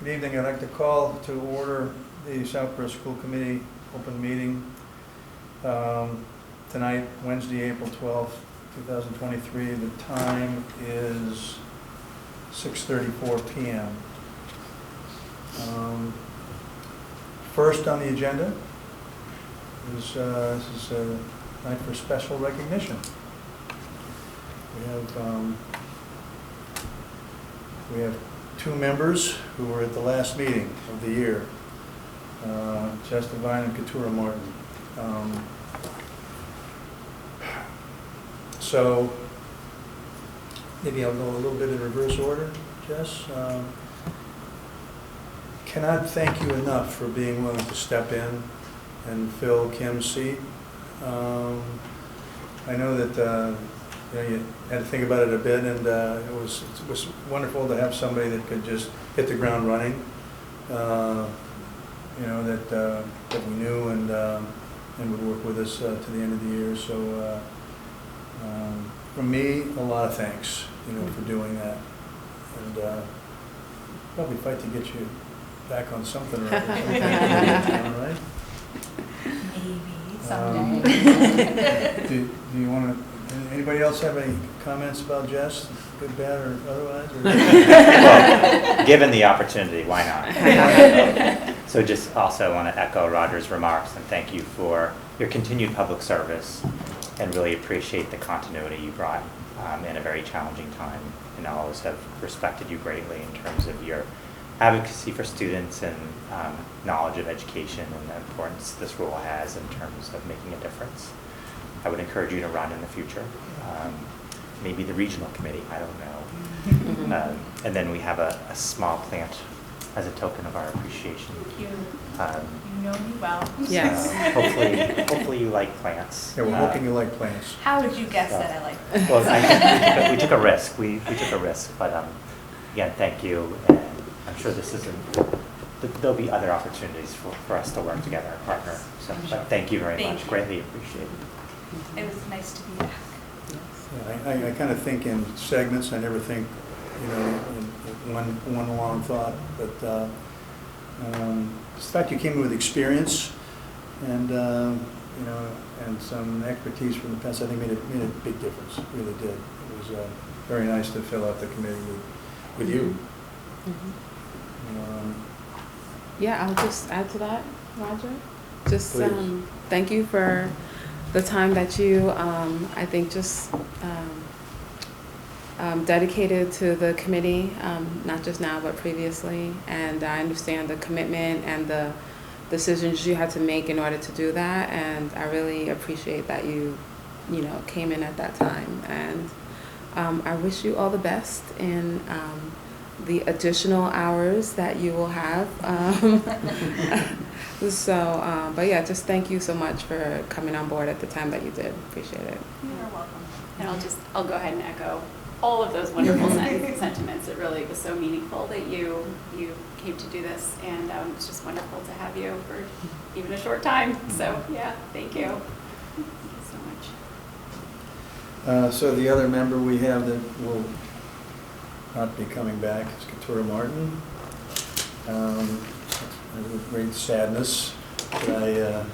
Good evening. I'd like to call to order the Southborough School Committee open meeting tonight, Wednesday, April 12th, 2023. The time is 6:34 p.m. First on the agenda is this is a night for special recognition. We have two members who were at the last meeting of the year, Jess Devine and Katura Martin. So maybe I'll go a little bit in reverse order, Jess. Cannot thank you enough for being willing to step in and fill Kim's seat. I know that you had to think about it a bit, and it was wonderful to have somebody that could just hit the ground running. That we knew and would work with us to the end of the year. So from me, a lot of thanks, for doing that, and probably fight to get you back on something or other. All right? Maybe someday. Do you want to? Anybody else have any comments about Jess, good, bad, or otherwise? Or? Well, given the opportunity, why not? So just also want to echo Roger's remarks and thank you for your continued public service and really appreciate the continuity you brought in a very challenging time. And I always have respected you greatly in terms of your advocacy for students and knowledge of education and the importance this role has in terms of making a difference. I would encourage you to run in the future. Maybe the regional committee, I don't know. And then we have a small plant as a token of our appreciation. You know me well. Yes. Hopefully you like plants. Yeah, we're hoping you like plants. How did you guess that I like plants? Well, we took a risk. We took a risk, but again, thank you. And I'm sure there'll be other opportunities for us to work together and partner. So, but thank you very much. Greatly appreciated. It was nice to be back. Yeah, I kind of think in segments. I never think, in one long thought. But the fact you came in with experience and and some expertise from the past, I think made a big difference. It really did. It was very nice to fill out the committee with you. Yeah, I'll just add to that, Roger. Just Please. Thank you for the time that you, I think, just dedicated to the committee, not just now, but previously. And I understand the commitment and the decisions you had to make in order to do that. And I really appreciate that you came in at that time. And I wish you all the best in the additional hours that you will have. But yeah, just thank you so much for coming on board at the time that you did. Appreciate it. You're welcome. And I'll go ahead and echo all of those wonderful sentiments. It really was so meaningful that you came to do this, and it's just wonderful to have you for even a short time. So yeah, thank you. Thank you so much. So the other member we have that will not be coming back is Katura Martin. With great sadness that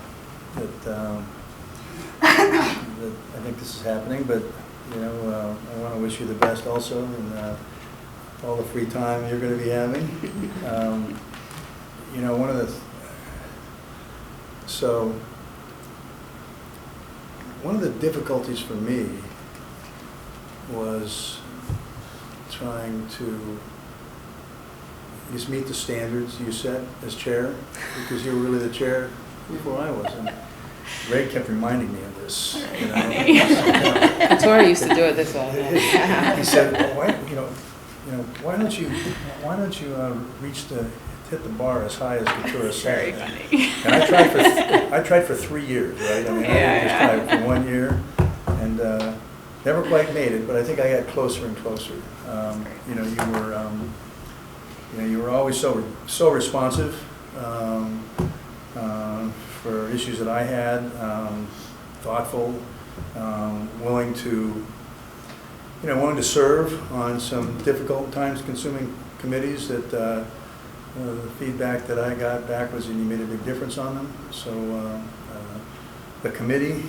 I think this is happening, but I want to wish you the best also in all the free time you're going to be having. One of the difficulties for me was trying to just meet the standards you set as chair, because you were really the chair before I was. And Ray kept reminding me of this. Katura used to do it this way. He said, well, why don't you hit the bar as high as Katura said? Very funny. And I tried for 3 years, right? I mean, I just tried for 1 year and never quite made it, but I think I got closer and closer. You were always so responsive for issues that I had, thoughtful, willing to serve on some difficult, time-consuming committees that the feedback that I got back was that you made a big difference on them. So the committee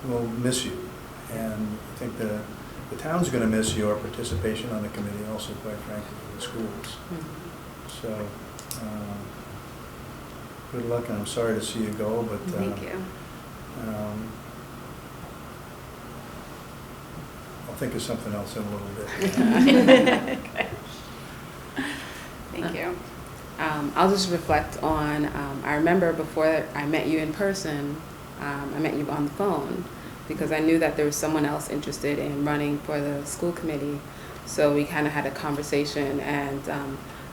will miss you, and I think the town's going to miss your participation on the committee also, quite frankly, for the schools. So good luck, and I'm sorry to see you go, but Thank you. I'll think of something else in a little bit. Okay. Thank you. I'll just reflect on, I remember before I met you in person, I met you on the phone because I knew that there was someone else interested in running for the school committee. So we kind of had a conversation, and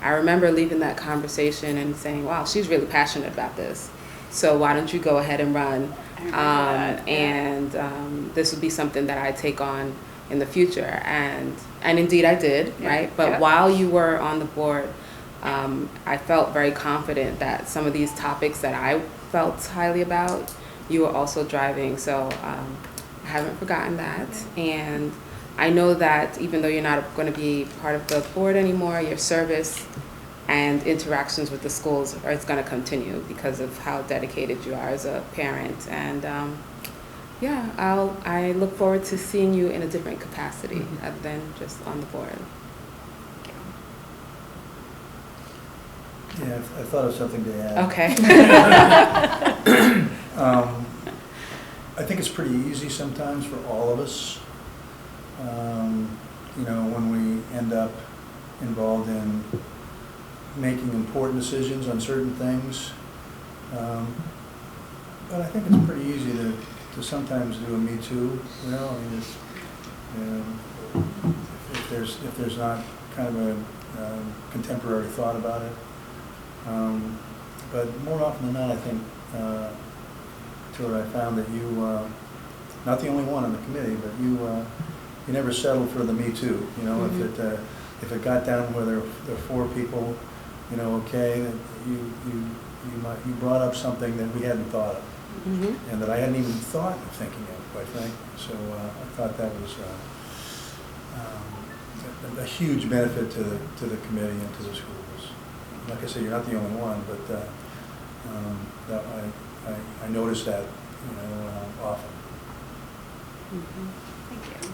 I remember leaving that conversation and saying, wow, she's really passionate about this. So why don't you go ahead and run? I remember that, yeah. And this would be something that I take on in the future. And indeed I did, Yeah. right? But Yeah. while you were on the board, I felt very confident that some of these topics that I felt highly about, you were also driving. So I haven't forgotten that. And I know that even though you're not going to be part of the board anymore, your service and interactions with the schools are going to continue because of how dedicated you are as a parent. And yeah, I look forward to seeing you in a different capacity other than just on the board. Yeah, I thought of something to add. Okay. I think it's pretty easy sometimes for all of us, you know, when we end up involved in making important decisions on certain things. But I think it's pretty easy to sometimes do a Me Too, you know, I mean, it's, if there's not kind of a contemporary thought about it. But more often than not, I think, Tura, I found that you, not the only one on the committee, but you never settled for the Me Too. You know, if it got down where there are 4 people, you know, okay, that you brought up something that we hadn't thought of, and that I hadn't even thought of thinking of, quite frankly. So I thought that was a huge benefit to the committee and to the schools. Like I said, you're not the only one, but that I noticed that, you know, often. Thank you.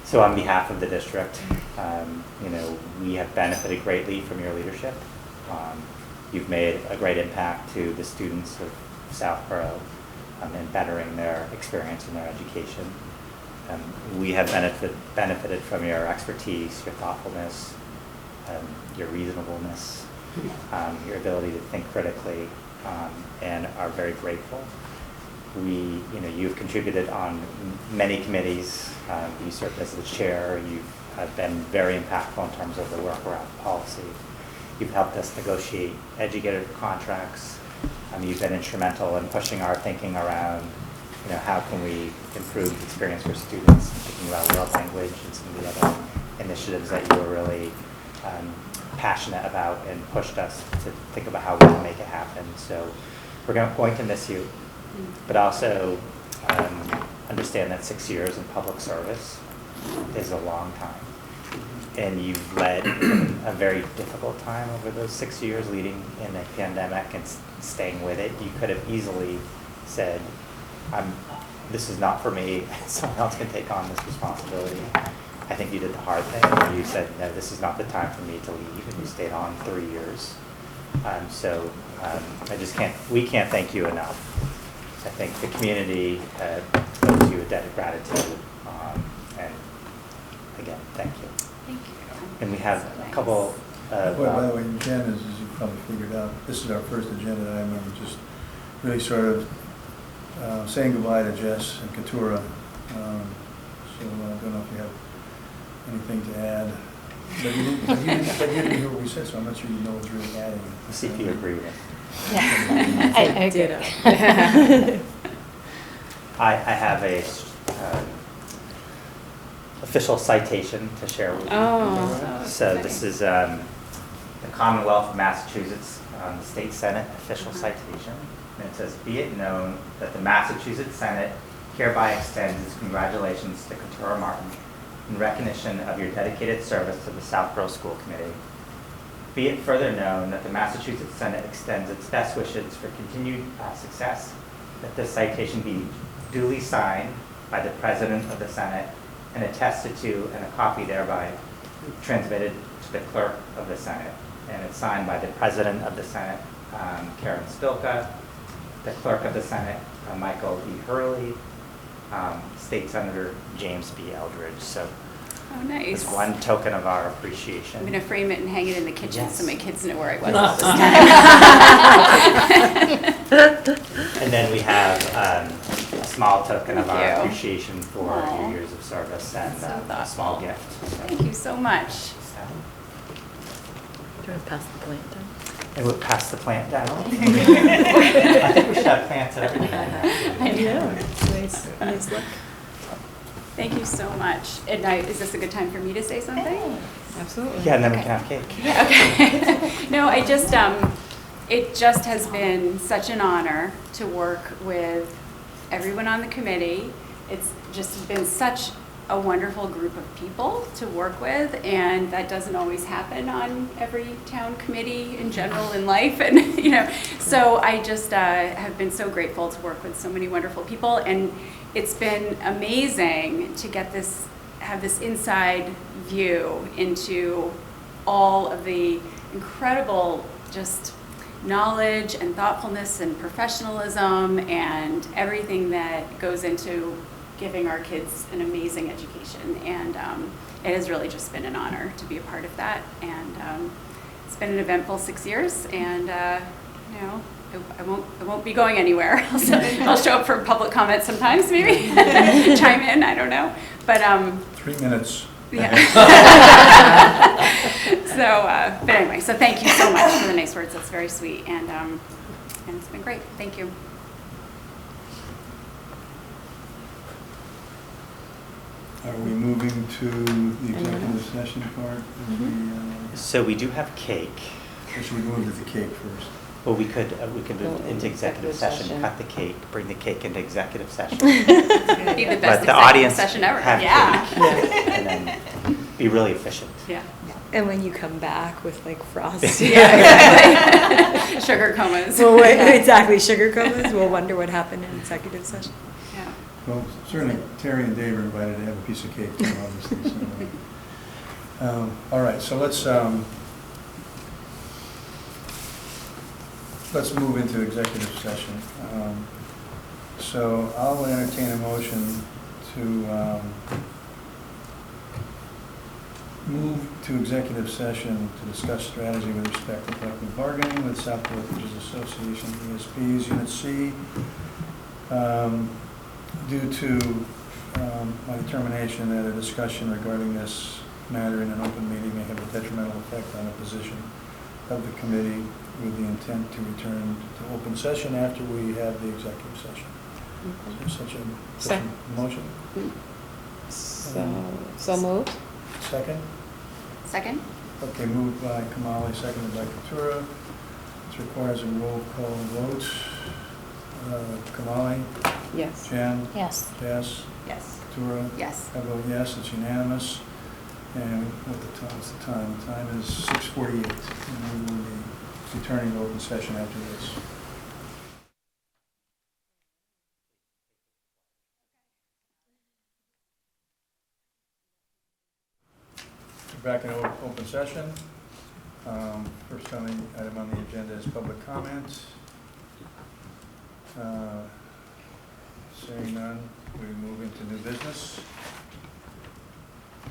So on behalf of the district, you know, we have benefited greatly from your leadership. You've made a great impact to the students of Southborough in bettering their experience and their education. We have benefited from your expertise, your thoughtfulness, your reasonableness, your ability to think critically, and are very grateful. You know, you've contributed on many committees. You served as the chair. You've been very impactful in terms of the work around policy. You've helped us negotiate educator contracts. You've been instrumental in pushing our thinking around, you know, how can we improve the experience for students, thinking about world language and some of the other initiatives that you were really passionate about and pushed us to think about how we can make it happen. So we're going to miss you, but also understand that 6 years in public service is a long time. And you've led a very difficult time over those 6 years leading in a pandemic and staying with it. You could have easily said, this is not for me, someone else can take on this responsibility. I think you did the hard thing where you said, no, this is not the time for me to leave, and you stayed on 3 years. We can't thank you enough. I think the community owes you a debt of gratitude, and again, thank you. Thank you. And we have a couple By the way, Jen, as you probably figured out, this is our first agenda that I remember just really sort of saying goodbye to Jess and Katura. So I don't know if you have anything to add. But you didn't hear what we said, so I'm not sure you know what's really adding. We'll see if you agree with it. Yeah, I agree. I have a official citation to share with you. Oh. So this is the Commonwealth of Massachusetts the State Senate official citation. And it says, be it known that the Massachusetts Senate hereby extends its congratulations to Katura Martin in recognition of your dedicated service to the Southborough School Committee. Be it further known that the Massachusetts Senate extends its best wishes for continued success, that this citation be duly signed by the President of the Senate and attested to, and a copy thereby transmitted to the Clerk of the Senate. And it's signed by the President of the Senate, Karen Spilka, the Clerk of the Senate, Michael E. Hurley, State Senator James B. Eldridge. So Oh, nice. it's one token of our appreciation. I'm going to frame it and hang it in the kitchen Yes. so my kids know where I was all this time. And then we have a small token of Thank our you. appreciation for Aw. your years of service and So a small thoughtful. gift. Thank you so much. So, Do you want to pass the plant down? and we'll pass the plant down. I think we should have plants at every meeting. I know. Nice, nice look. Thank you so much. And is this a good time for me to say something? Absolutely. Yeah, and then we Okay. can have cake. Yeah, okay. No, it just has been such an honor to work with everyone on the committee. It's just been such a wonderful group of people to work with, and that doesn't always happen on every town committee in general in life. And, so I just have been so grateful to work with so many wonderful people, and it's been amazing to have this inside view into all of the incredible just knowledge and thoughtfulness and professionalism and everything that goes into giving our kids an amazing education. And it has really just been an honor to be a part of that. And it's been an eventful 6 years, and I won't be going anywhere. I'll show up for public comment sometimes, maybe chime in. I don't know, but 3 minutes. yeah. But anyway, so thank you so much for the nice words. That's very sweet, and it's been great. Thank you. Are we moving to the executive session part? So we do have cake. Or should we move to the cake first? Well, we could move Go into executive executive session, session. cut the cake, bring the cake into executive session. Be the But best the executive audience session ever. have Yeah. cake, and then be really efficient. Yeah. And when you come back with like frosting. Yeah. Sugar comas. Well, exactly, sugar comas, we'll wonder what happened in executive session. Yeah. Well, certainly Terry and Dave are invited to have a piece of cake, obviously. So, all right, so let's move into executive session. So I'll entertain a motion to move to executive session to discuss strategy with respect to collective bargaining with Southborough Teachers Association, ESPs, Unit C, due to my determination that a discussion regarding this matter in an open meeting may have a detrimental effect on the position of the committee, with the intent to return to open session after we have the executive session. Is there such a motion? So moved. Second? Second? Okay, moved by Kamali, seconded by Katura. This requires a roll call vote. Kamali? Yes. Jen? Yes. Jess? Yes. Katura? Yes. I vote yes, it's unanimous. And what's the time? The time is 6:48, and we will be returning to open session after this. We're back in open session. First item on the agenda is public comment. Seeing none, we move into new business.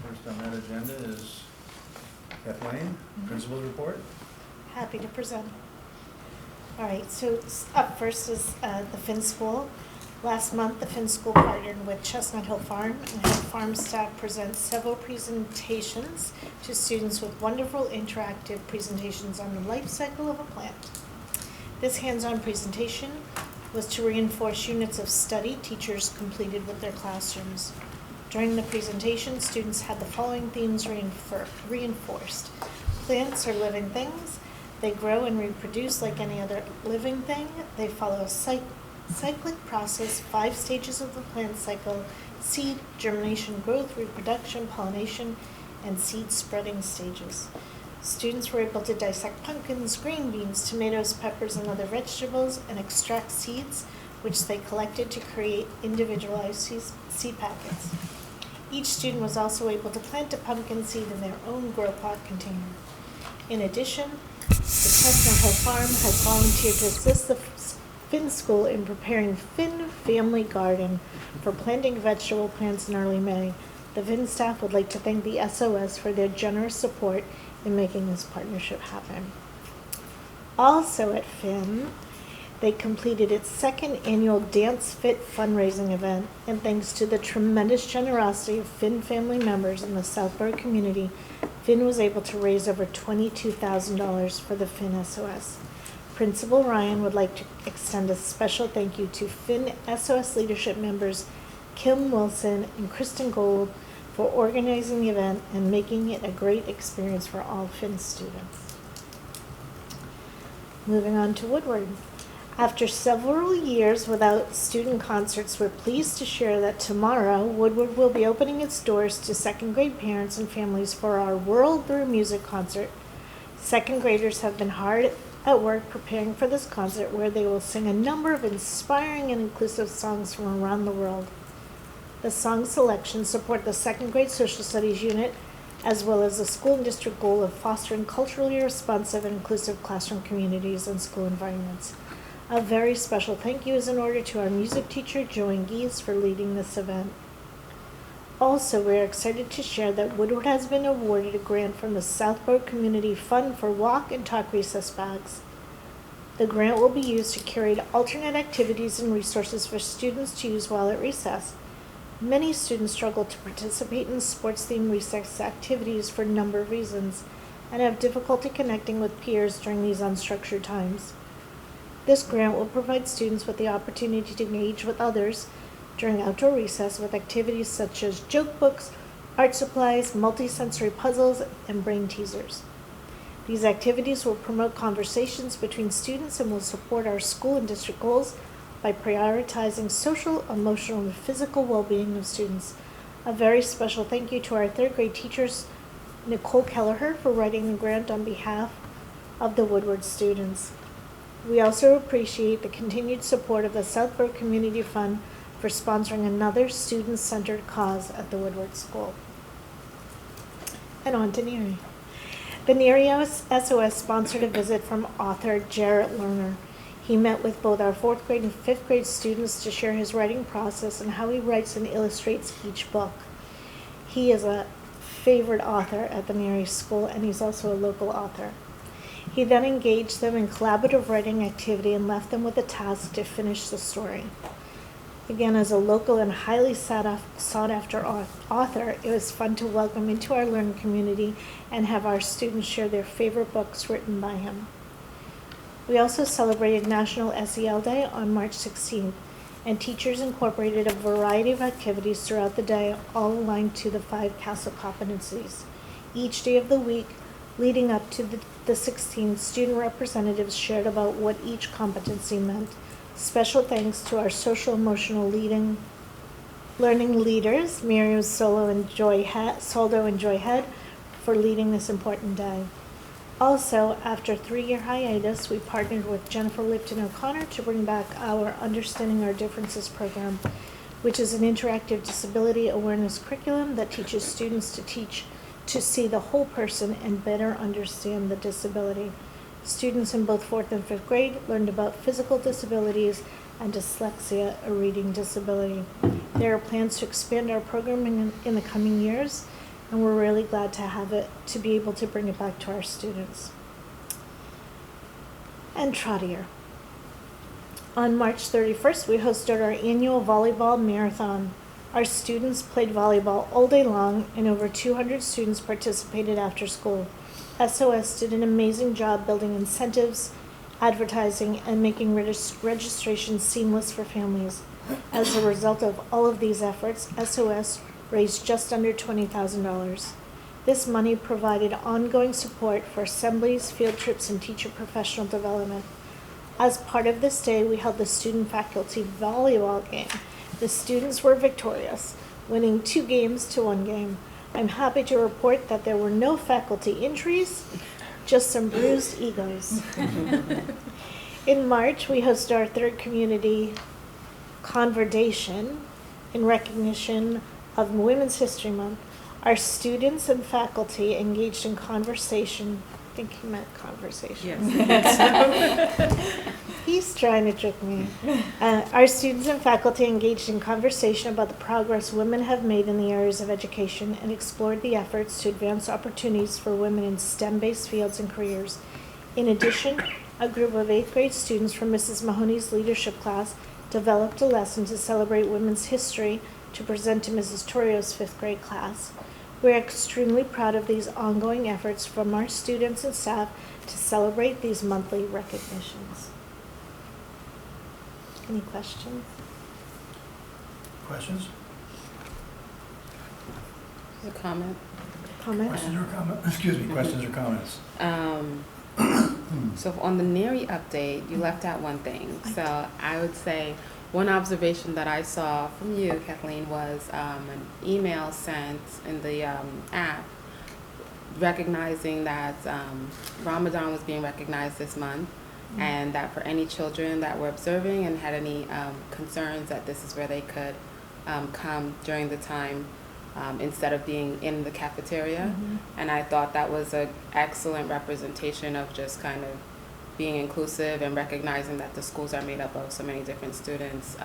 First on that agenda is Kathleen, Principal's Report. Happy to present. All right, so up first is the Finn School. Last month, the Finn School partnered with Chestnut Hill Farm and had farm staff present several presentations to students with wonderful interactive presentations on the life cycle of a plant. This hands-on presentation was to reinforce units of study teachers completed with their classrooms. During the presentation, students had the following themes reinforced. Plants are living things. They grow and reproduce like any other living thing. They follow Cyclic process, 5 stages of the plant cycle: seed, germination, growth, reproduction, pollination, and seed spreading stages. Students were able to dissect pumpkins, green beans, tomatoes, peppers, and other vegetables and extract seeds, which they collected to create individualized seed packets. Each student was also able to plant a pumpkin seed in their own grow pot container. In addition, the Chestnut Hill Farm has volunteered to assist the Finn School in preparing Finn Family Garden for planting vegetable plants in early May. The Finn staff would like to thank the SOS for their generous support in making this partnership happen. Also at Finn, they completed its 2nd annual Dance Fit fundraising event, and thanks to the tremendous generosity of Finn family members in the Southborough community, Finn was able to raise over $22,000 for the Finn SOS. Principal Ryan would like to extend a special thank you to Finn SOS leadership members Kim Wilson and Kristen Gold for organizing the event and making it a great experience for all Finn students. Moving on to Woodward. After several years without student concerts, we're pleased to share that tomorrow Woodward will be opening its doors to 2nd grade parents and families for our World Through Music concert. 2nd graders have been hard at work preparing for this concert, where they will sing a number of inspiring and inclusive songs from around the world. The song selections support the 2nd grade social studies unit, as well as the school and district goal of fostering culturally responsive and inclusive classroom communities and school environments. A very special thank you is in order to our music teacher, Joanne Gies, for leading this event. Also, we are excited to share that Woodward has been awarded a grant from the Southborough Community Fund for Walk and Talk recess bags. The grant will be used to curate alternate activities and resources for students to use while at recess. Many students struggle to participate in sports-themed recess activities for a number of reasons and have difficulty connecting with peers during these unstructured times. This grant will provide students with the opportunity to engage with others during outdoor recess with activities such as joke books, art supplies, multisensory puzzles, and brain teasers. These activities will promote conversations between students and will support our school and district goals by prioritizing social, emotional, and physical well-being of students. A very special thank you to our 3rd grade teachers, Nicole Kelleher, for writing the grant on behalf of the Woodward students. We also appreciate the continued support of the Southborough Community Fund for sponsoring another student-centered cause at the Woodward School. And on to Neary. The Neary SOS sponsored a visit from author Jarrett Lerner. He met with both our 4th grade and 5th grade students to share his writing process and how he writes and illustrates each book. He is a favorite author at the Neary School, and he's also a local author. He then engaged them in collaborative writing activity and left them with a task to finish the story. Again, as a local and highly sought-after author, it was fun to welcome into our learning community and have our students share their favorite books written by him. We also celebrated National SEL Day on March 16th, and teachers incorporated a variety of activities throughout the day, all aligned to the 5 CASEL competencies. Each day of the week, leading up to the 16th, student representatives shared about what each competency meant. Special thanks to our social-emotional learning leaders, Miriam Soldo and Joy Head, for leading this important day. Also, after a 3-year hiatus, we partnered with Jennifer Lipton O'Connor to bring back our Understanding Our Differences program, which is an interactive disability awareness curriculum that teaches students to see the whole person and better understand the disability. Students in both 4th and 5th grade learned about physical disabilities and dyslexia, a reading disability. There are plans to expand our programming in the coming years, and we're really glad to be able to bring it back to our students. And Trottier. On March 31st, we hosted our annual volleyball marathon. Our students played volleyball all day long, and over 200 students participated after school. SOS did an amazing job building incentives, advertising, and making registration seamless for families. As a result of all of these efforts, SOS raised just under $20,000. This money provided ongoing support for assemblies, field trips, and teacher professional development. As part of this day, we held the student-faculty volleyball game. The students were victorious, winning 2 games to 1 game. I'm happy to report that there were no faculty injuries, just some bruised egos. In March, we hosted our 3rd community conversation in recognition of Women's History Month. Our students and faculty engaged in conversation. I think he meant conversation. Yes. He's trying to trick me. Our students and faculty engaged in conversation about the progress women have made in the areas of education and explored the efforts to advance opportunities for women in STEM-based fields and careers. In addition, a group of 8th grade students from Mrs. Mahoney's leadership class developed a lesson to celebrate women's history to present to Mrs. Torio's 5th grade class. We are extremely proud of these ongoing efforts from our students and staff to celebrate these monthly recognitions. Any questions? Questions? A comment? Comments? Questions or comments? Excuse me, questions or comments? So on the NARI update, you left out one thing. So I would say one observation that I saw from you, Kathleen, was an email sent in the app recognizing that Ramadan was being recognized this month, and that for any children that were observing and had any concerns, that this is where they could come during the time instead of being in the cafeteria. And I thought that was an excellent representation of just kind of being inclusive and recognizing that the schools are made up of so many different students.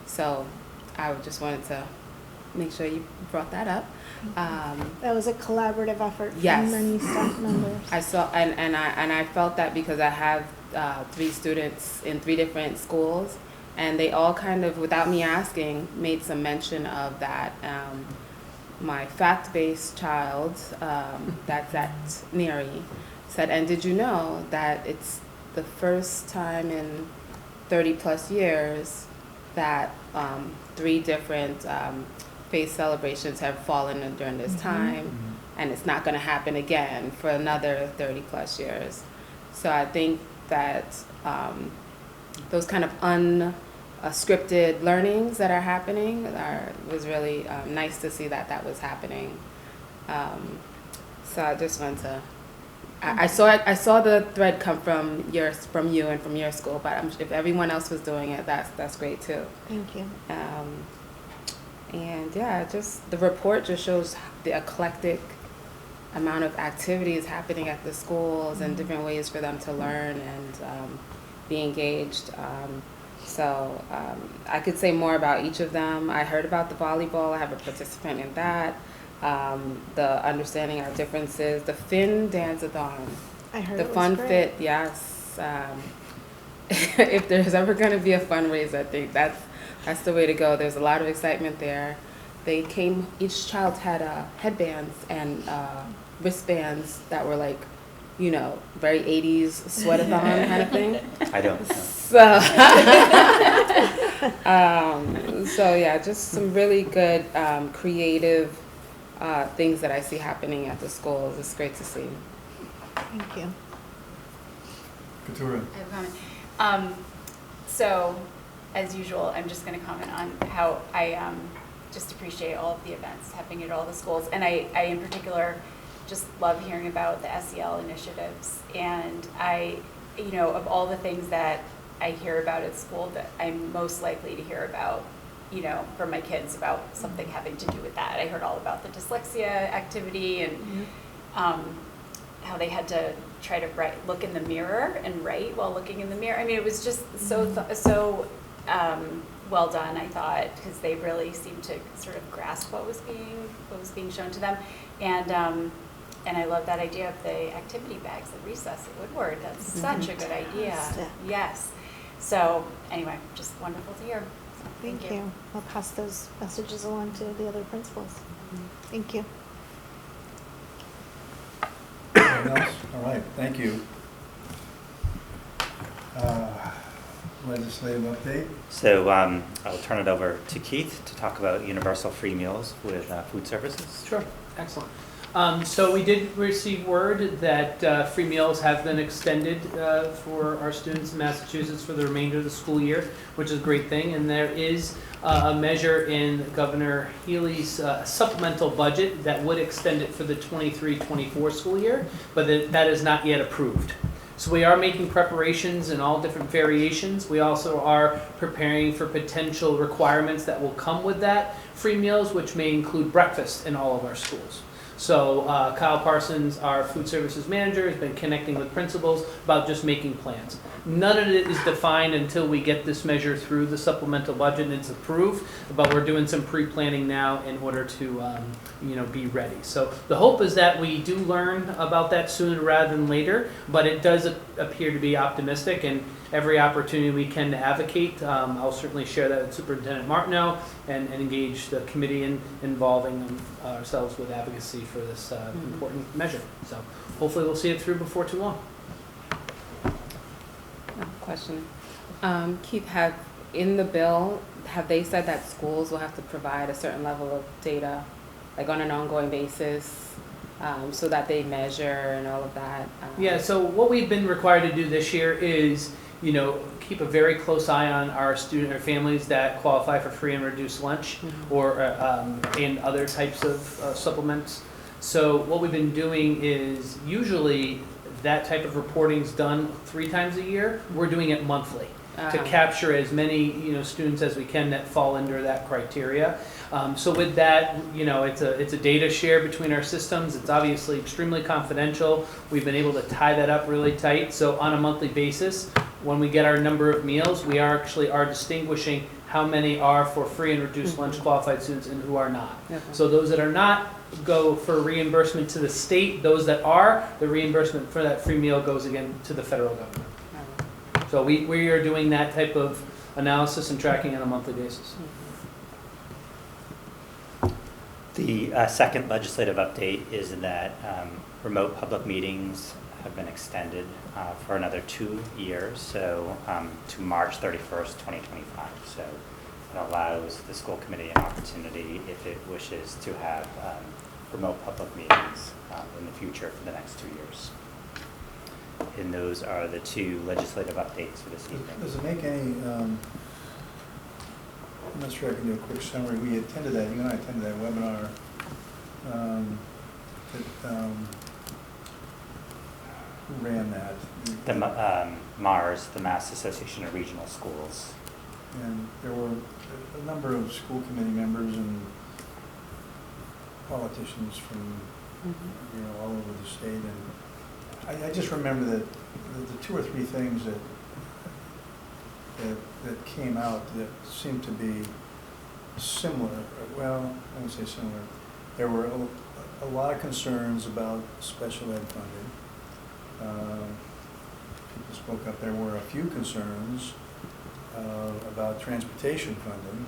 So I just wanted to make sure you brought that up. That was a collaborative effort Yes. from many staff members. I saw, and I felt that because I have 3 students in 3 different schools, and they all kind of, without me asking, made some mention of that. My fact-based child, that's at NARI, said, and did you know that it's the first time in 30 plus years that 3 different faith celebrations have fallen during this time, and it's not going to happen again for another 30 plus years. So I think that those kind of unscripted learnings that are happening was really nice to see that was happening. So I just wanted to. I saw the thread come from you and from your school, but if everyone else was doing it, that's great too. Thank you. And yeah, just the report just shows the eclectic amount of activities happening at the schools and different ways for them to learn and be engaged. So I could say more about each of them. I heard about the volleyball. I have a participant in that. The understanding our differences, the Fin Dance-a-thon, I heard the it was Fun great. Fit, yes. If there's ever going to be a fundraiser, I think that's the way to go. There's a lot of excitement there. They came, each child had headbands and wristbands that were like, you know, very 80s sweat-a-thon kind of thing. I don't know. So yeah, just some really good creative things that I see happening at the schools. It's great to see. Thank you. Katura. I have a comment. So, as usual, I'm just going to comment on how I just appreciate all of the events happening at all the schools. And I in particular, just love hearing about the SEL initiatives. And you know, of all the things that I hear about at school, that I'm most likely to hear about, you know, from my kids about something having to do with that. I heard all about the dyslexia activity and how they had to try to look in the mirror and write while looking in the mirror. I mean, it was just so well done, I thought, because they really seemed to sort of grasp what was being shown to them. And I love that idea of the activity bags at recess at Woodward. That's such a good idea. Fantastic. Yes. So anyway, just wonderful to hear. So, Thank you. I'll pass those messages along to the other principals. Thank you. Anything else? All right, thank you. Legislative update? So I'll turn it over to Keith to talk about universal free meals with food services. Sure, excellent. So we did receive word that free meals have been extended for our students in Massachusetts for the remainder of the school year, which is a great thing. And there is a measure in Governor Healy's supplemental budget that would extend it for the 23-24 school year, but that is not yet approved. So we are making preparations in all different variations. We also are preparing for potential requirements that will come with that free meals, which may include breakfast in all of our schools. So Kyle Parsons, our food services manager, has been connecting with principals about just making plans. None of it is defined until we get this measure through the supplemental budget and it's approved, but we're doing some pre-planning now in order to be ready. So the hope is that we do learn about that sooner rather than later, but it does appear to be optimistic, and every opportunity we can to advocate, I'll certainly share that with Superintendent Martineau and engage the committee in involving ourselves with advocacy for this important measure. So hopefully we'll see it through before too long. Question. Keith, in the bill, have they said that schools will have to provide a certain level of data, like on an ongoing basis, so that they measure and all of that? Yeah, so what we've been required to do this year is, keep a very close eye on our student or families that qualify for free and reduced lunch or and other types of supplements. So what we've been doing is usually that type of reporting is done 3 times a year. We're doing it monthly to capture as many students as we can that fall under that criteria. So with that, it's a data share between our systems. It's obviously extremely confidential. We've been able to tie that up really tight. So on a monthly basis, when we get our number of meals, we are distinguishing how many are for free and reduced lunch qualified students and who are not. Okay. So those that are not go for reimbursement to the state. Those that are, the reimbursement for that free meal goes again to the federal government. So we are doing that type of analysis and tracking on a monthly basis. The second legislative update is that remote public meetings have been extended for another 2 years, so to March 31st, 2025. So it allows the school committee an opportunity, if it wishes, to have remote public meetings in the future for the next 2 years. And those are the 2 legislative updates for this evening. Does it make any, I'm not sure I can do a quick summary. We attended that, you and I attended that webinar who ran that? The MARS, the Mass Association of Regional Schools. And there were a number of school committee members and politicians from all over the state, and I just remember that the 2 or 3 things that came out that seemed to be similar. Well, I won't say similar. There were a lot of concerns about special ed funding. People spoke up. There were a few concerns about transportation funding.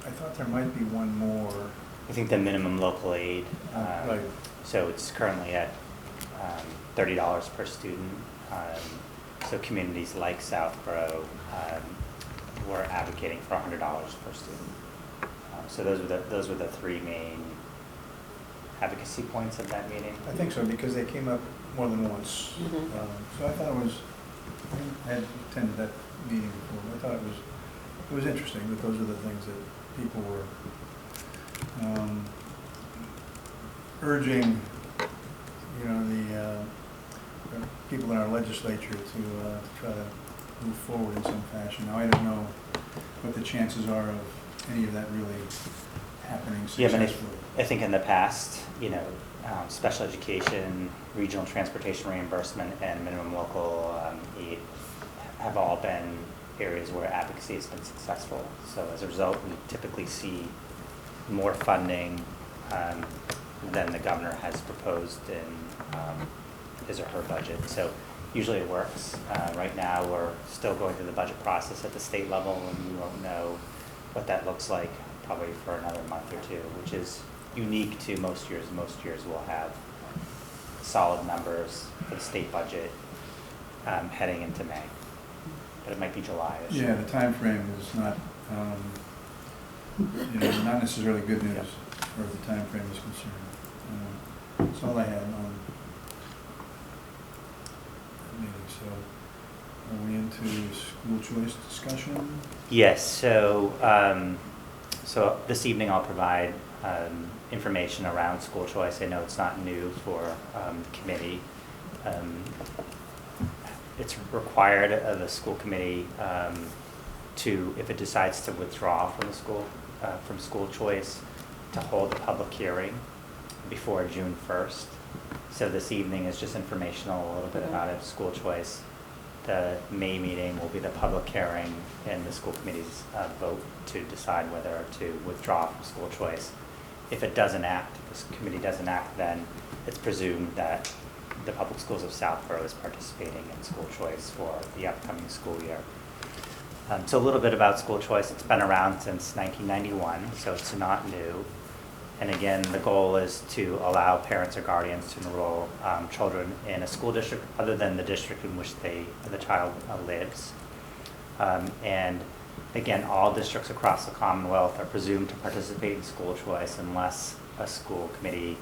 I thought there might be one more. I think the minimum local aid, Right. so it's currently at $30 per student. So communities like Southborough were advocating for $100 per student. So those were the 3 main advocacy points of that meeting. I think so, because they came up more than once. So I thought it was, I had attended that meeting before, I thought it was interesting, but those are the things that people were urging, the people in our legislature to try to move forward in some fashion. Now, I don't know what the chances are of any of that really happening successfully. I think in the past, special education, regional transportation reimbursement, and minimum local aid have all been areas where advocacy has been successful. So as a result, we typically see more funding than the governor has proposed in his or her budget. So usually it works. Right now, we're still going through the budget process at the state level, and we won't know what that looks like probably for another month or 2, which is unique to most years. Most years will have solid numbers for the state budget heading into May, but it might be July. Yeah, the time frame is not not necessarily good news as far as the time frame is concerned. That's all I had on that meeting. So are we into school choice discussion? Yes, so, so this evening I'll provide information around school choice. I know it's not new for the committee. It's required of the school committee to, if it decides to withdraw from the from school choice, to hold a public hearing before June 1st. So this evening is just informational, a little bit about it, school choice. The May meeting will be the public hearing and the school committee's vote to decide whether to withdraw from school choice. If it doesn't act, if this committee doesn't act, then it's presumed that the public schools of Southborough is participating in school choice for the upcoming school year. So a little bit about school choice. It's been around since 1991, so it's not new. And again, the goal is to allow parents or guardians to enroll children in a school district other than the district in which the child lives. And again, all districts across the Commonwealth are presumed to participate in school choice unless a school committee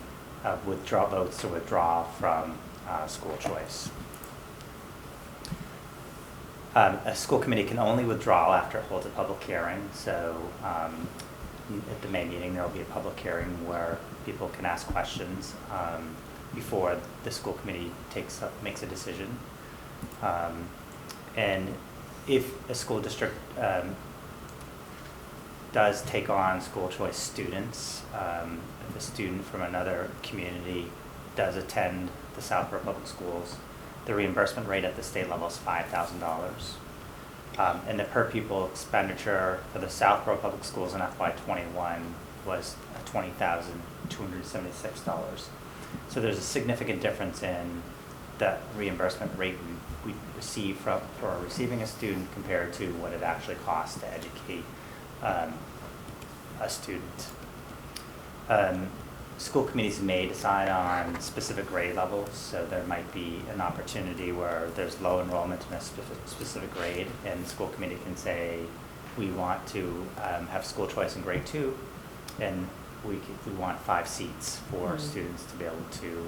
votes to withdraw from school choice. A school committee can only withdraw after it holds a public hearing. So at the May meeting, there will be a public hearing where people can ask questions before the school committee makes a decision. And if a school district does take on school choice students, if a student from another community does attend the Southborough Public Schools, the reimbursement rate at the state level is $5,000. And the per pupil expenditure for the Southborough Public Schools in FY21 was $20,276. So there's a significant difference in the reimbursement rate we receive for receiving a student compared to what it actually costs to educate a student. School committees may decide on specific grade levels, so there might be an opportunity where there's low enrollment in a specific grade, and the school committee can say, we want to have school choice in grade 2, and we want 5 seats for students to be able to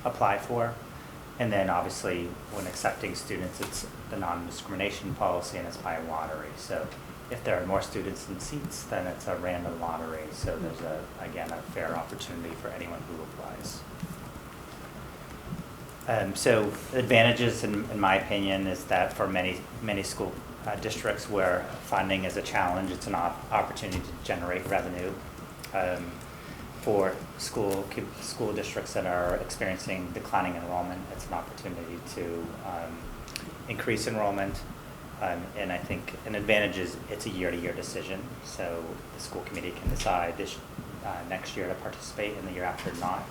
apply for. And then obviously when accepting students, it's the non-discrimination policy and it's by lottery. So if there are more students than seats, then it's a random lottery. So there's again a fair opportunity for anyone who applies. So advantages, in my opinion, is that for many school districts where funding is a challenge, it's an opportunity to generate revenue. For school districts that are experiencing declining enrollment, it's an opportunity to increase enrollment. And I think an advantage is it's a year-to-year decision, so the school committee can decide next year to participate and the year after not.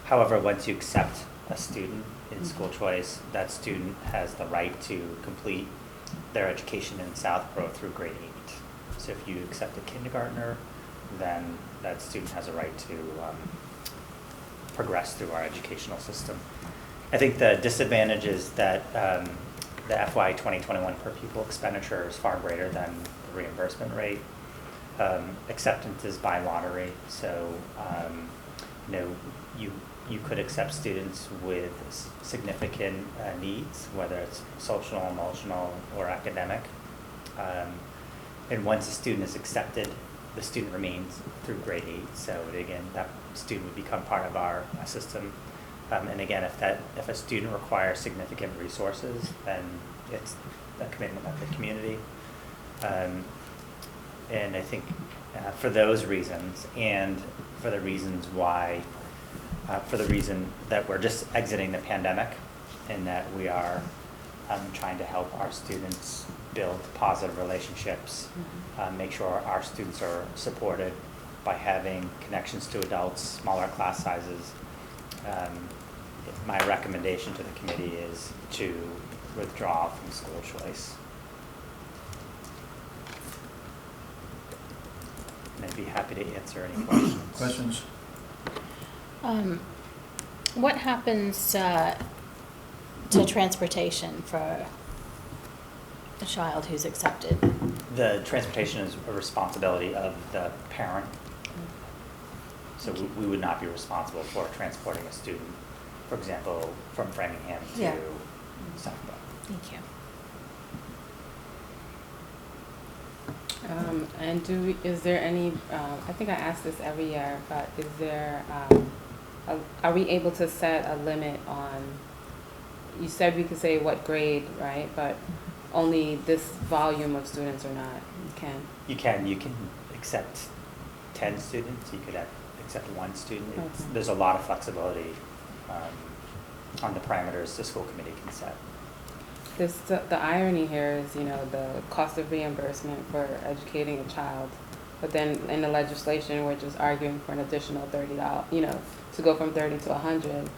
However, once you accept a student in school choice, that student has the right to complete their education in Southborough through grade 8. So if you accept a kindergartner, then that student has a right to progress through our educational system. I think the disadvantage is that the FY 2021 per pupil expenditure is far greater than the reimbursement rate. Acceptance is by lottery, so you could accept students with significant needs, whether it's social, emotional, or academic. And once a student is accepted, the student remains through grade 8. So again, that student would become part of our system. And again, if a student requires significant resources, then it's a commitment of the community. And I think for those reasons, and for the reason that we're just exiting the pandemic, and that we are trying to help our students build positive relationships, make sure our students are supported by having connections to adults, smaller class sizes. My recommendation to the committee is to withdraw from school choice. And I'd be happy to answer any questions. Questions? What happens to transportation for a child who's accepted? The transportation is a responsibility of the parent. So we would not be responsible for transporting a student, for example, from Framingham to Yeah. Southborough. Thank you. And is there any, I think I ask this every year, but is there, are we able to set a limit on, you said we could say what grade, right? But only this volume of students or not? You can? You can accept 10 students, you could accept 1 student. Okay. There's a lot of flexibility on the parameters the school committee can set. The irony here is, the cost of reimbursement for educating a child, but then in the legislation, we're just arguing for an additional $30, to go from 30 to 100,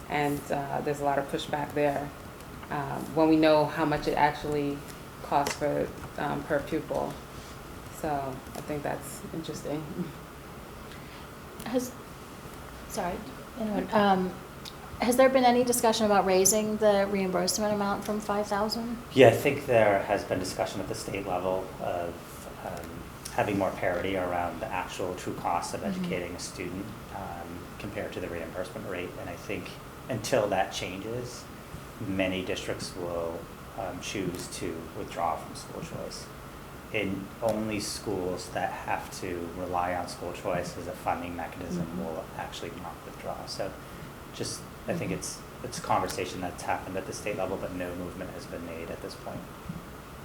and there's a lot of pushback there when we know how much it actually costs for per pupil. So I think that's interesting. Has there been any discussion about raising the reimbursement amount from 5,000? Yeah, I think there has been discussion at the state level of having more parity around the actual true cost of educating a student compared to the reimbursement rate. And I think until that changes, many districts will choose to withdraw from school choice. And only schools that have to rely on school choice as a funding mechanism will actually not withdraw. So just, I think it's a conversation that's happened at the state level, but no movement has been made at this point.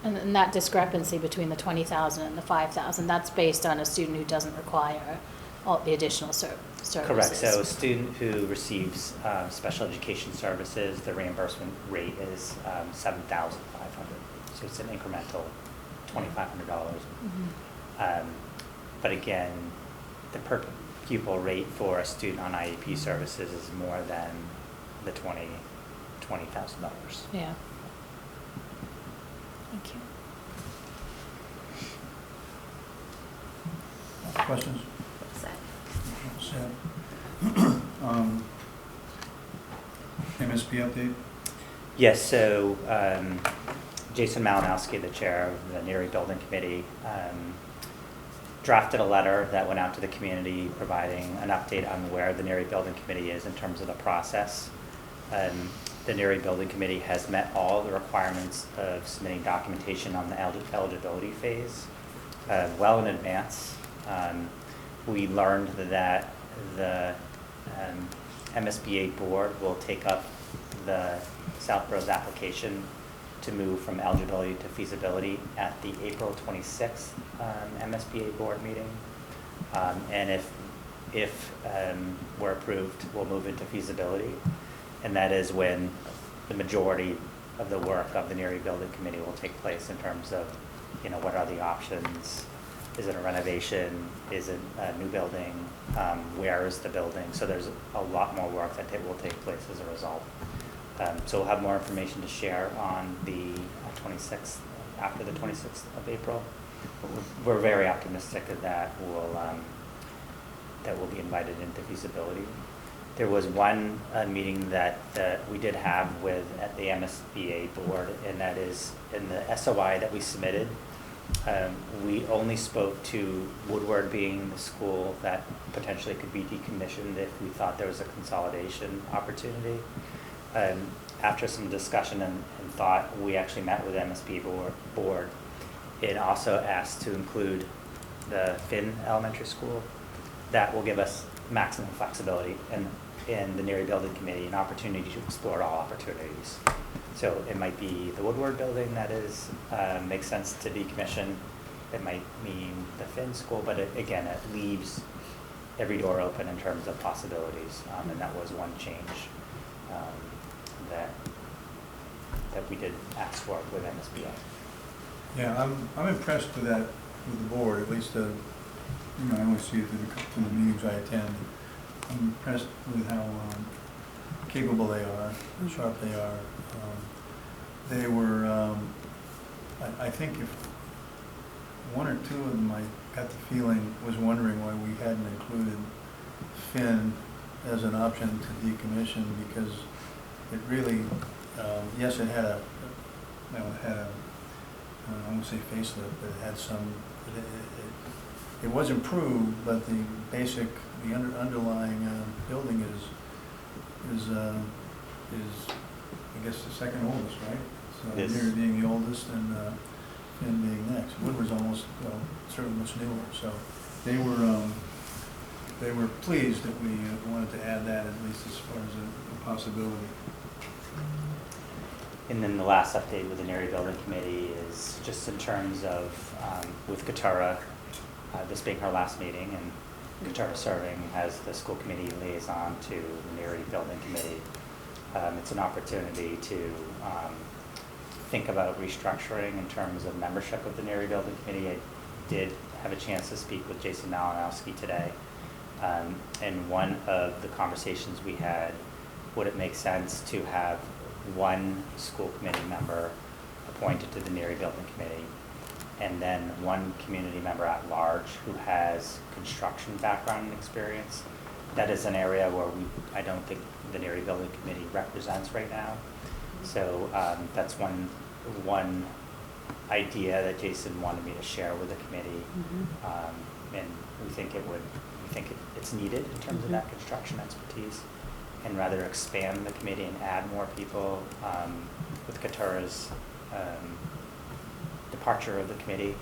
And that discrepancy between the 20,000 and the 5,000, that's based on a student who doesn't require all the additional services? Correct. So a student who receives special education services, the reimbursement rate is $7,500. So it's an incremental $2,500. But again, the per pupil rate for a student on IEP services is more than the $20,000. Yeah. Thank you. Questions? Set. MSP update? Yes, so Jason Malinowski, the chair of the NERI Building Committee, drafted a letter that went out to the community providing an update on where the NERI Building Committee is in terms of the process. The NERI Building Committee has met all the requirements of submitting documentation on the eligibility phase well in advance. We learned that the MSBA board will take up the Southborough's application to move from eligibility to feasibility at the April 26th MSBA board meeting. And if we're approved, we'll move into feasibility. And that is when the majority of the work of the NERI Building Committee will take place in terms of, what are the options? Is it a renovation? Is it a new building? Where is the building? So there's a lot more work that will take place as a result. So we'll have more information to share on the 26th, after the 26th of April. But we're very optimistic that we'll be invited into feasibility. There was one meeting that we did have at the MSBA board, and that is in the SOI that we submitted. We only spoke to Woodward being the school that potentially could be decommissioned if we thought there was a consolidation opportunity. After some discussion and thought, we actually met with MSBA board and also asked to include the Finn Elementary School. That will give us maximum flexibility and in the NERI Building Committee an opportunity to explore all opportunities. So it might be the Woodward building that makes sense to decommission. It might mean the Finn School, but again, it leaves every door open in terms of possibilities. And that was one change that we did ask for with MSBA. Yeah, I'm impressed with that, with the board, at least, I only see it through the meetings I attend. I'm impressed with how capable they are, how sharp they are. They were, I think if one or two of them, I got the feeling, was wondering why we hadn't included Finn as an option to decommission, because it really, yes, it had a I won't say facelift, but it had some, it was improved, but the basic, the underlying building is, I guess, the second oldest, right? So Yes. Neary being the oldest and Finn being next. Woodward's almost, well, certainly much newer, so they were pleased that we wanted to add that, at least as far as a possibility. And then the last update with the Neary Building Committee is just in terms of, with Katura, this being her last meeting, and Katura serving as the school committee liaison to the Neary Building Committee. It's an opportunity to think about restructuring in terms of membership of the Neary Building Committee. I did have a chance to speak with Jason Malinowski today. And one of the conversations we had, would it make sense to have one school committee member appointed to the Neary Building Committee, and then one community member at large who has construction background and experience? That is an area where I don't think the Neary Building Committee represents right now. So that's one idea that Jason wanted me to share with the committee, and we think it's needed in terms of that construction expertise, and rather expand the committee and add more people with Katura's departure of the committee.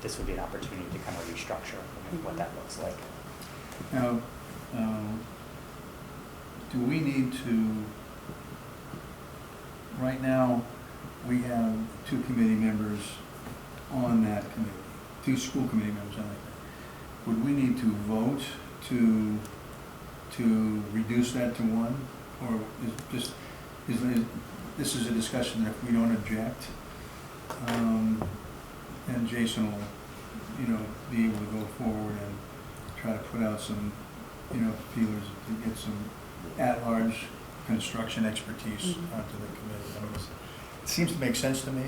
This would be an opportunity to kind of restructure what that looks like. Now, do we need to, right now, we have 2 committee members on that committee, 2 school committee members on that. Would we need to vote to reduce that to 1? Or is this is a discussion that if we don't object, then Jason will, be able to go forward and try to put out some, feelers to get some at-large construction expertise onto the committee. I mean, it seems to make sense to me,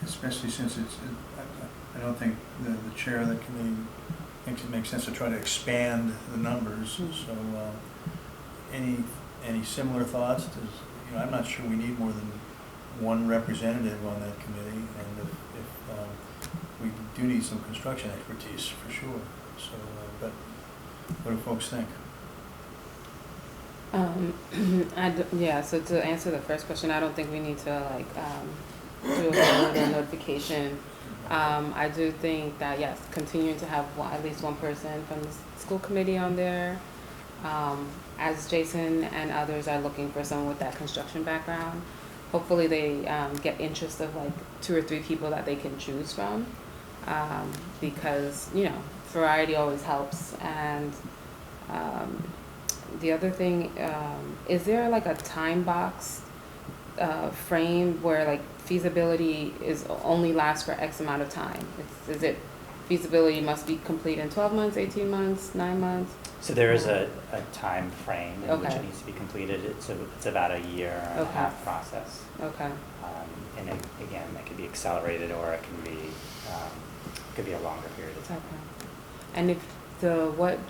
especially since I don't think the chair of the committee thinks it makes sense to try to expand the numbers. So, any similar thoughts? I'm not sure we need more than 1 representative on that committee, and if we do need some construction expertise for sure. So, but what do folks think? So to answer the first question, I don't think we need to do a further notification. I do think that, yes, continuing to have at least 1 person from the school committee on there, as Jason and others are looking for someone with that construction background. Hopefully they get interest of 2 or 3 people that they can choose from, because variety always helps. And the other thing, is there a time box frame where feasibility is only lasts for X amount of time? Is it feasibility must be complete in 12 months, 18 months, 9 months? So there is a time frame in which Okay. it needs to be completed. It's about a year and a half process. Okay. And again, that could be accelerated, or it can be a longer period of time. Okay. And if what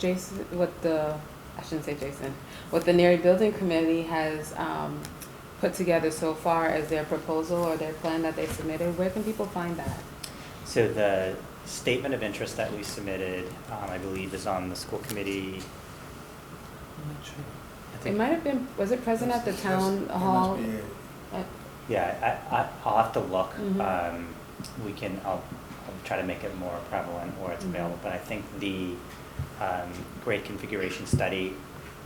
the Neary Building Committee has put together so far as their proposal or their plan that they submitted, where can people find that? So the statement of interest that we submitted, I believe, is on the school committee. I'm not sure. It might have been, was it present at the town hall? It must be Yeah, I'll have to look. Mhm. I'll try to make it more prevalent where it's available. But I think the grade configuration study,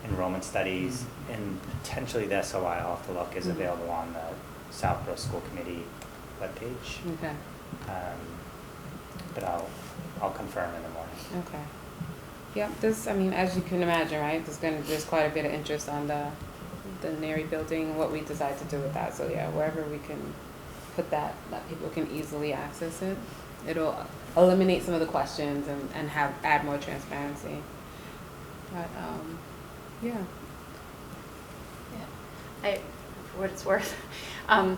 enrollment studies, and potentially the SOI, I'll have to look, is available on the Southborough School Committee webpage. Okay. But I'll confirm in the morning. Okay. Yeah, as you can imagine, right, there's quite a bit of interest on the Neary building and what we decide to do with that. So yeah, wherever we can put that people can easily access it, it'll eliminate some of the questions and add more transparency. But yeah. Yeah. For what it's worth, the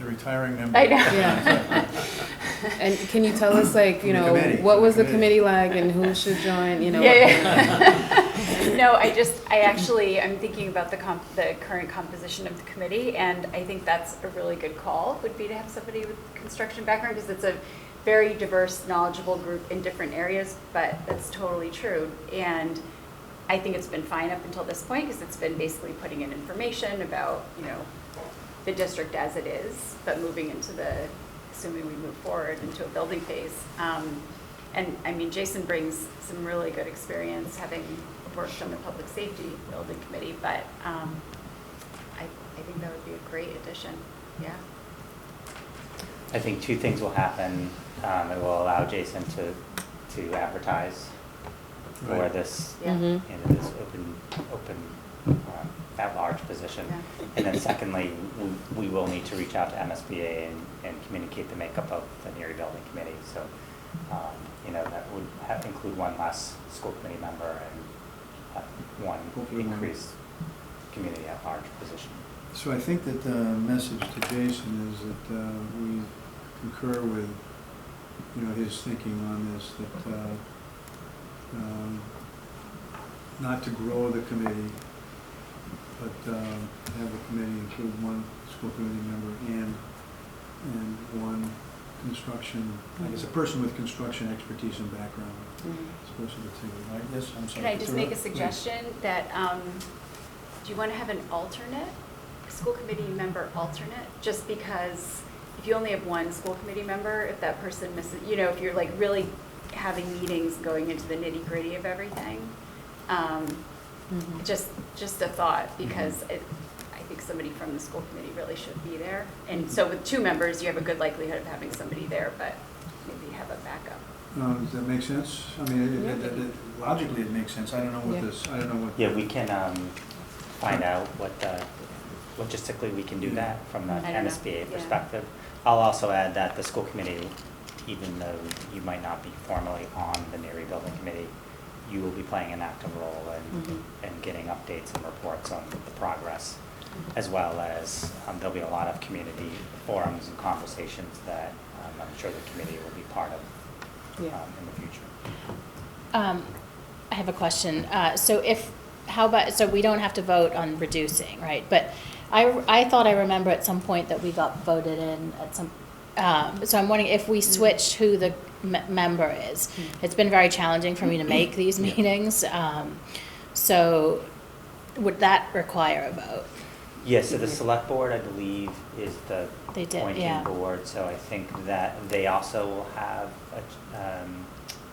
retiring member. I know. Yeah. And can you tell us, The committee. what was the The committee like and who should join? Yeah. No, I'm thinking about the current composition of the committee, and I think that's a really good call, would be to have somebody with construction background, because it's a very diverse, knowledgeable group in different areas, but that's totally true. And I think it's been fine up until this point, because it's been basically putting in information about, the district as it is, but moving into assuming we move forward into a building phase. And I mean, Jason brings some really good experience having worked on the public safety building committee, but I think that would be a great addition, yeah. I think two things will happen. It will allow Jason to advertise for Right. this, Yeah. this open at-large position. Yeah. And then secondly, we will need to reach out to MSBA and communicate the makeup of the Neary Building Committee. So, that would include one less school committee member and one Hopefully one. increased community at-large position. So I think that the message to Jason is that we concur with, his thinking on this, that not to grow the committee, but have the committee include one school committee member and one construction, I guess a person with construction expertise and background, as opposed to the two, right? Yes, I'm sorry. Can I just make a Please. suggestion that, do you want to have an alternate, a school committee member alternate? Just because if you only have one school committee member, if that person misses, if you're like really having meetings going into the nitty gritty of everything, just a thought, because I think somebody from the school committee really should be there. And so with two members, you have a good likelihood of having somebody there, but maybe have a backup. Does that make sense? I mean, logically it makes sense. I don't know what Yeah, we can find out what logistically we can do that from the I don't know. MSBA Yeah. perspective. I'll also add that the school committee, even though you might not be formally on the Neary Building Committee, you will be playing an active role in getting updates and reports on the progress, as well as there'll be a lot of community forums and conversations that I'm sure the committee will be part of in the future. I have a question. So we don't have to vote on reducing, right? But I thought I remember at some point that we got voted in at some, so I'm wondering if we switch who the member is. It's been very challenging for me to make these meetings. So would that require a vote? Yes, so the select board, I believe, is the They did, appointing yeah. board, so I think that they also will have,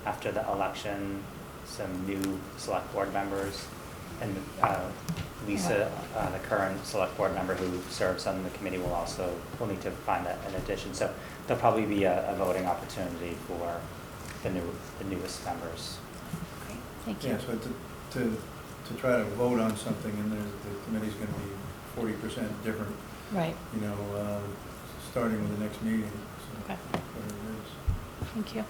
after the election, some new select board members. And Lisa, the current select board member who serves on the committee, will need to find an addition. So there'll probably be a voting opportunity for the newest members. Great, thank you. Yeah, so to try to vote on something, and the committee's going to be 40% different, Right, starting with the next meeting. So Okay. that's what it is. thank you.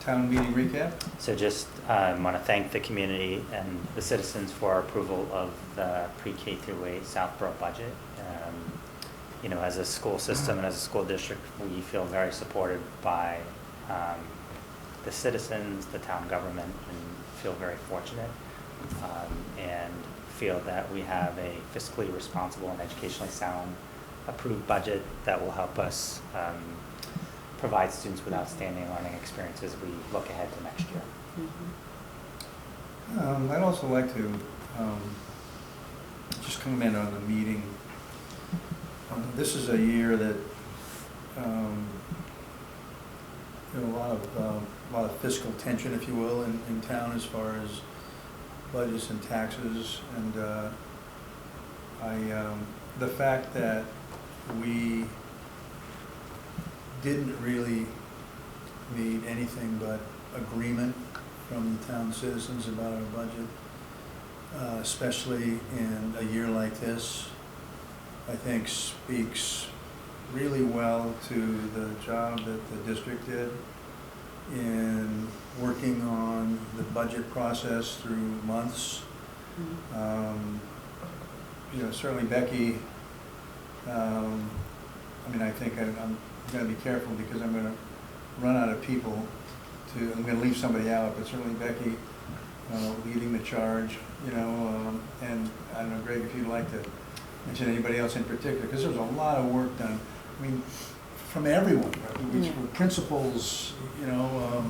Town meeting recap? So just want to thank the community and the citizens for our approval of the pre-K through 8 Southborough budget. As a school system and as a school district, we feel very supported by the citizens, the town government, and feel very fortunate and feel that we have a fiscally responsible and educationally sound approved budget that will help us provide students with outstanding learning experiences as we look ahead to next year. I'd also like to just comment on the meeting. This is a year that a lot of fiscal tension, if you will, in town as far as budgets and taxes, and the fact that we didn't really need anything but agreement from the town citizens about our budget, especially in a year like this, I think speaks really well to the job that the district did in working on the budget process through months. Certainly Becky, I think I'm going to be careful because I'm going to run out of people to, I'm gonna leave somebody out, but certainly Becky leading the charge, you know, and I don't know, Greg, if you'd like to mention anybody else in particular, because there was a lot of work done, I mean, from everyone, right? Principals, you know,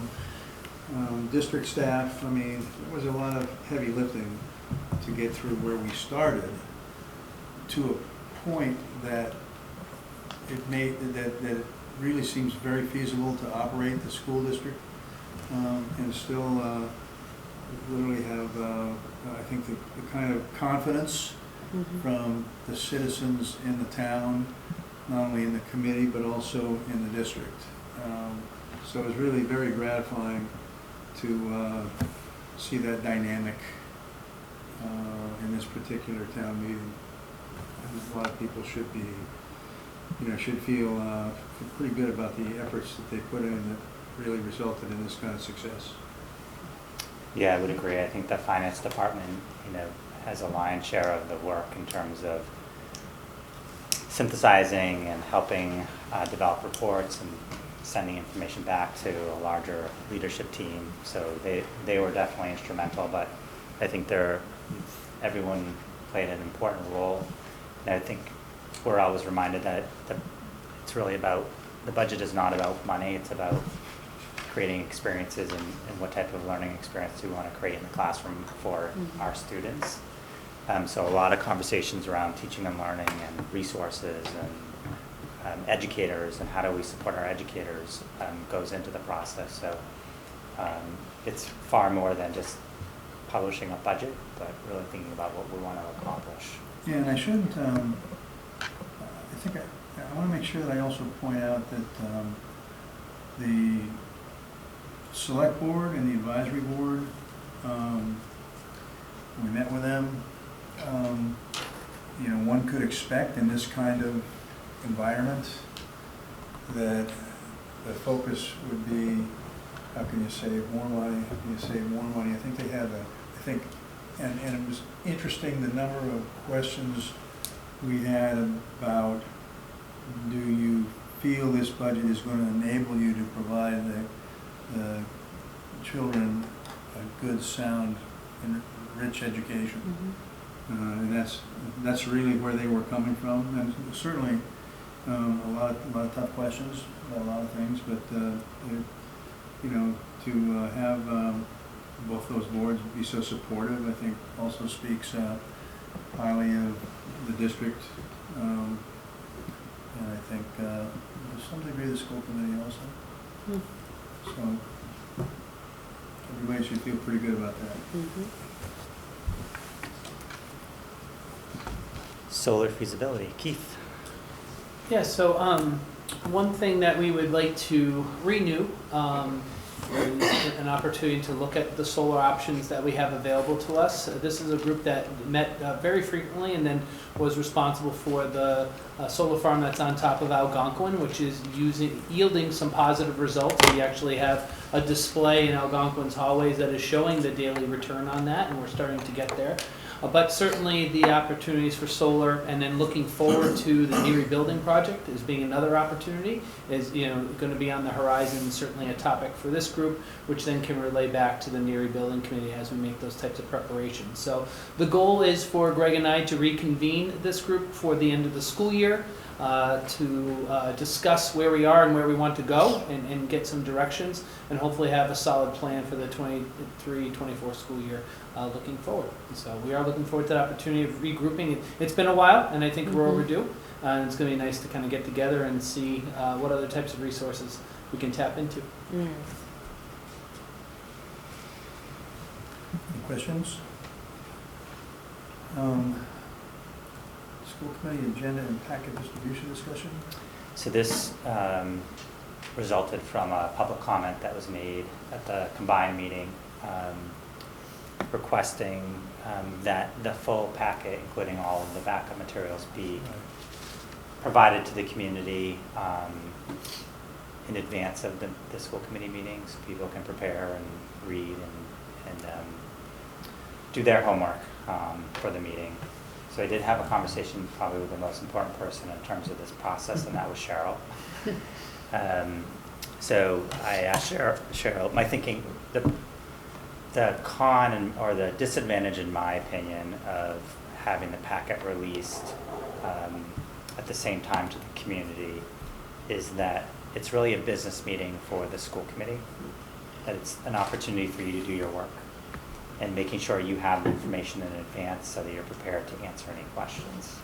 district staff, I mean, there was a lot of heavy lifting to get through where we started to a point that that it really seems very feasible to operate the school district and still literally have, I think, the kind of confidence from the citizens in the town, not only in the committee, but also in the district. So it was really very gratifying to see that dynamic in this particular town meeting. And a lot of people should be, you know, should feel pretty good about the efforts that they put in that really resulted in this kind of success. Yeah, I would agree. I think the finance department, you know, has a lion's share of the work in terms of synthesizing and helping develop reports and sending information back to a larger leadership team. So they were definitely instrumental, but I think everyone played an important role. And I think we're always reminded that it's really about, the budget is not about money, it's about creating experiences and what type of learning experience do we want to create in the classroom for our students. So a lot of conversations around teaching and learning and resources and educators and how do we support our educators goes into the process. So it's far more than just publishing a budget, but really thinking about what we want to accomplish. Yeah, and I should, I think I want to make sure that I also point out that the select board and the advisory board, we met with them, you know, one could expect in this kind of environment that the focus would be, how can you save more money, how can you save more money? I think they had and it was interesting the number of questions we had about, do you feel this budget is going to enable you to provide the children a good, sound, and rich education? And that's really where they were coming from, and certainly a lot of tough questions about a lot of things, but you know, to have both those boards be so supportive, I think also speaks highly of the district, and I think to some degree the school committee also. So everybody should feel pretty good about that. Solar feasibility. Keith? Yeah, so one thing that we would like to renew is an opportunity to look at the solar options that we have available to us. This is a group that met very frequently and then was responsible for the solar farm that's on top of Algonquin, which is yielding some positive results. We actually have a display in Algonquin's hallways that is showing the daily return on that, and we're starting to get there. But certainly the opportunities for solar, and then looking forward to the new rebuilding project as being another opportunity, is going to be on the horizon. Certainly a topic for this group, which then can relay back to the new rebuilding committee as we make those types of preparations. So the goal is for Greg and I to reconvene this group for the end of the school year to discuss where we are and where we want to go, and get some directions, and hopefully have a solid plan for the 23-24 school year looking forward. So we are looking forward to the opportunity of regrouping. It's been a while, and I think we're overdue, and it's going to be nice to kind of get together and see what other types of resources we can tap into. Any questions? School committee agenda and packet distribution discussion? So this resulted from a public comment that was made at the combined meeting requesting that the full packet, including all of the backup materials, be provided to the community in advance of the school committee meetings, so people can prepare and read and do their homework for the meeting. So I did have a conversation probably with the most important person in terms of this process, and that was Cheryl. So I asked Cheryl, my thinking, the con or the disadvantage, in my opinion, of having the packet released at the same time to the community is that it's really a business meeting for the school committee, that it's an opportunity for you to do your work and making sure you have the information in advance so that you're prepared to answer any questions.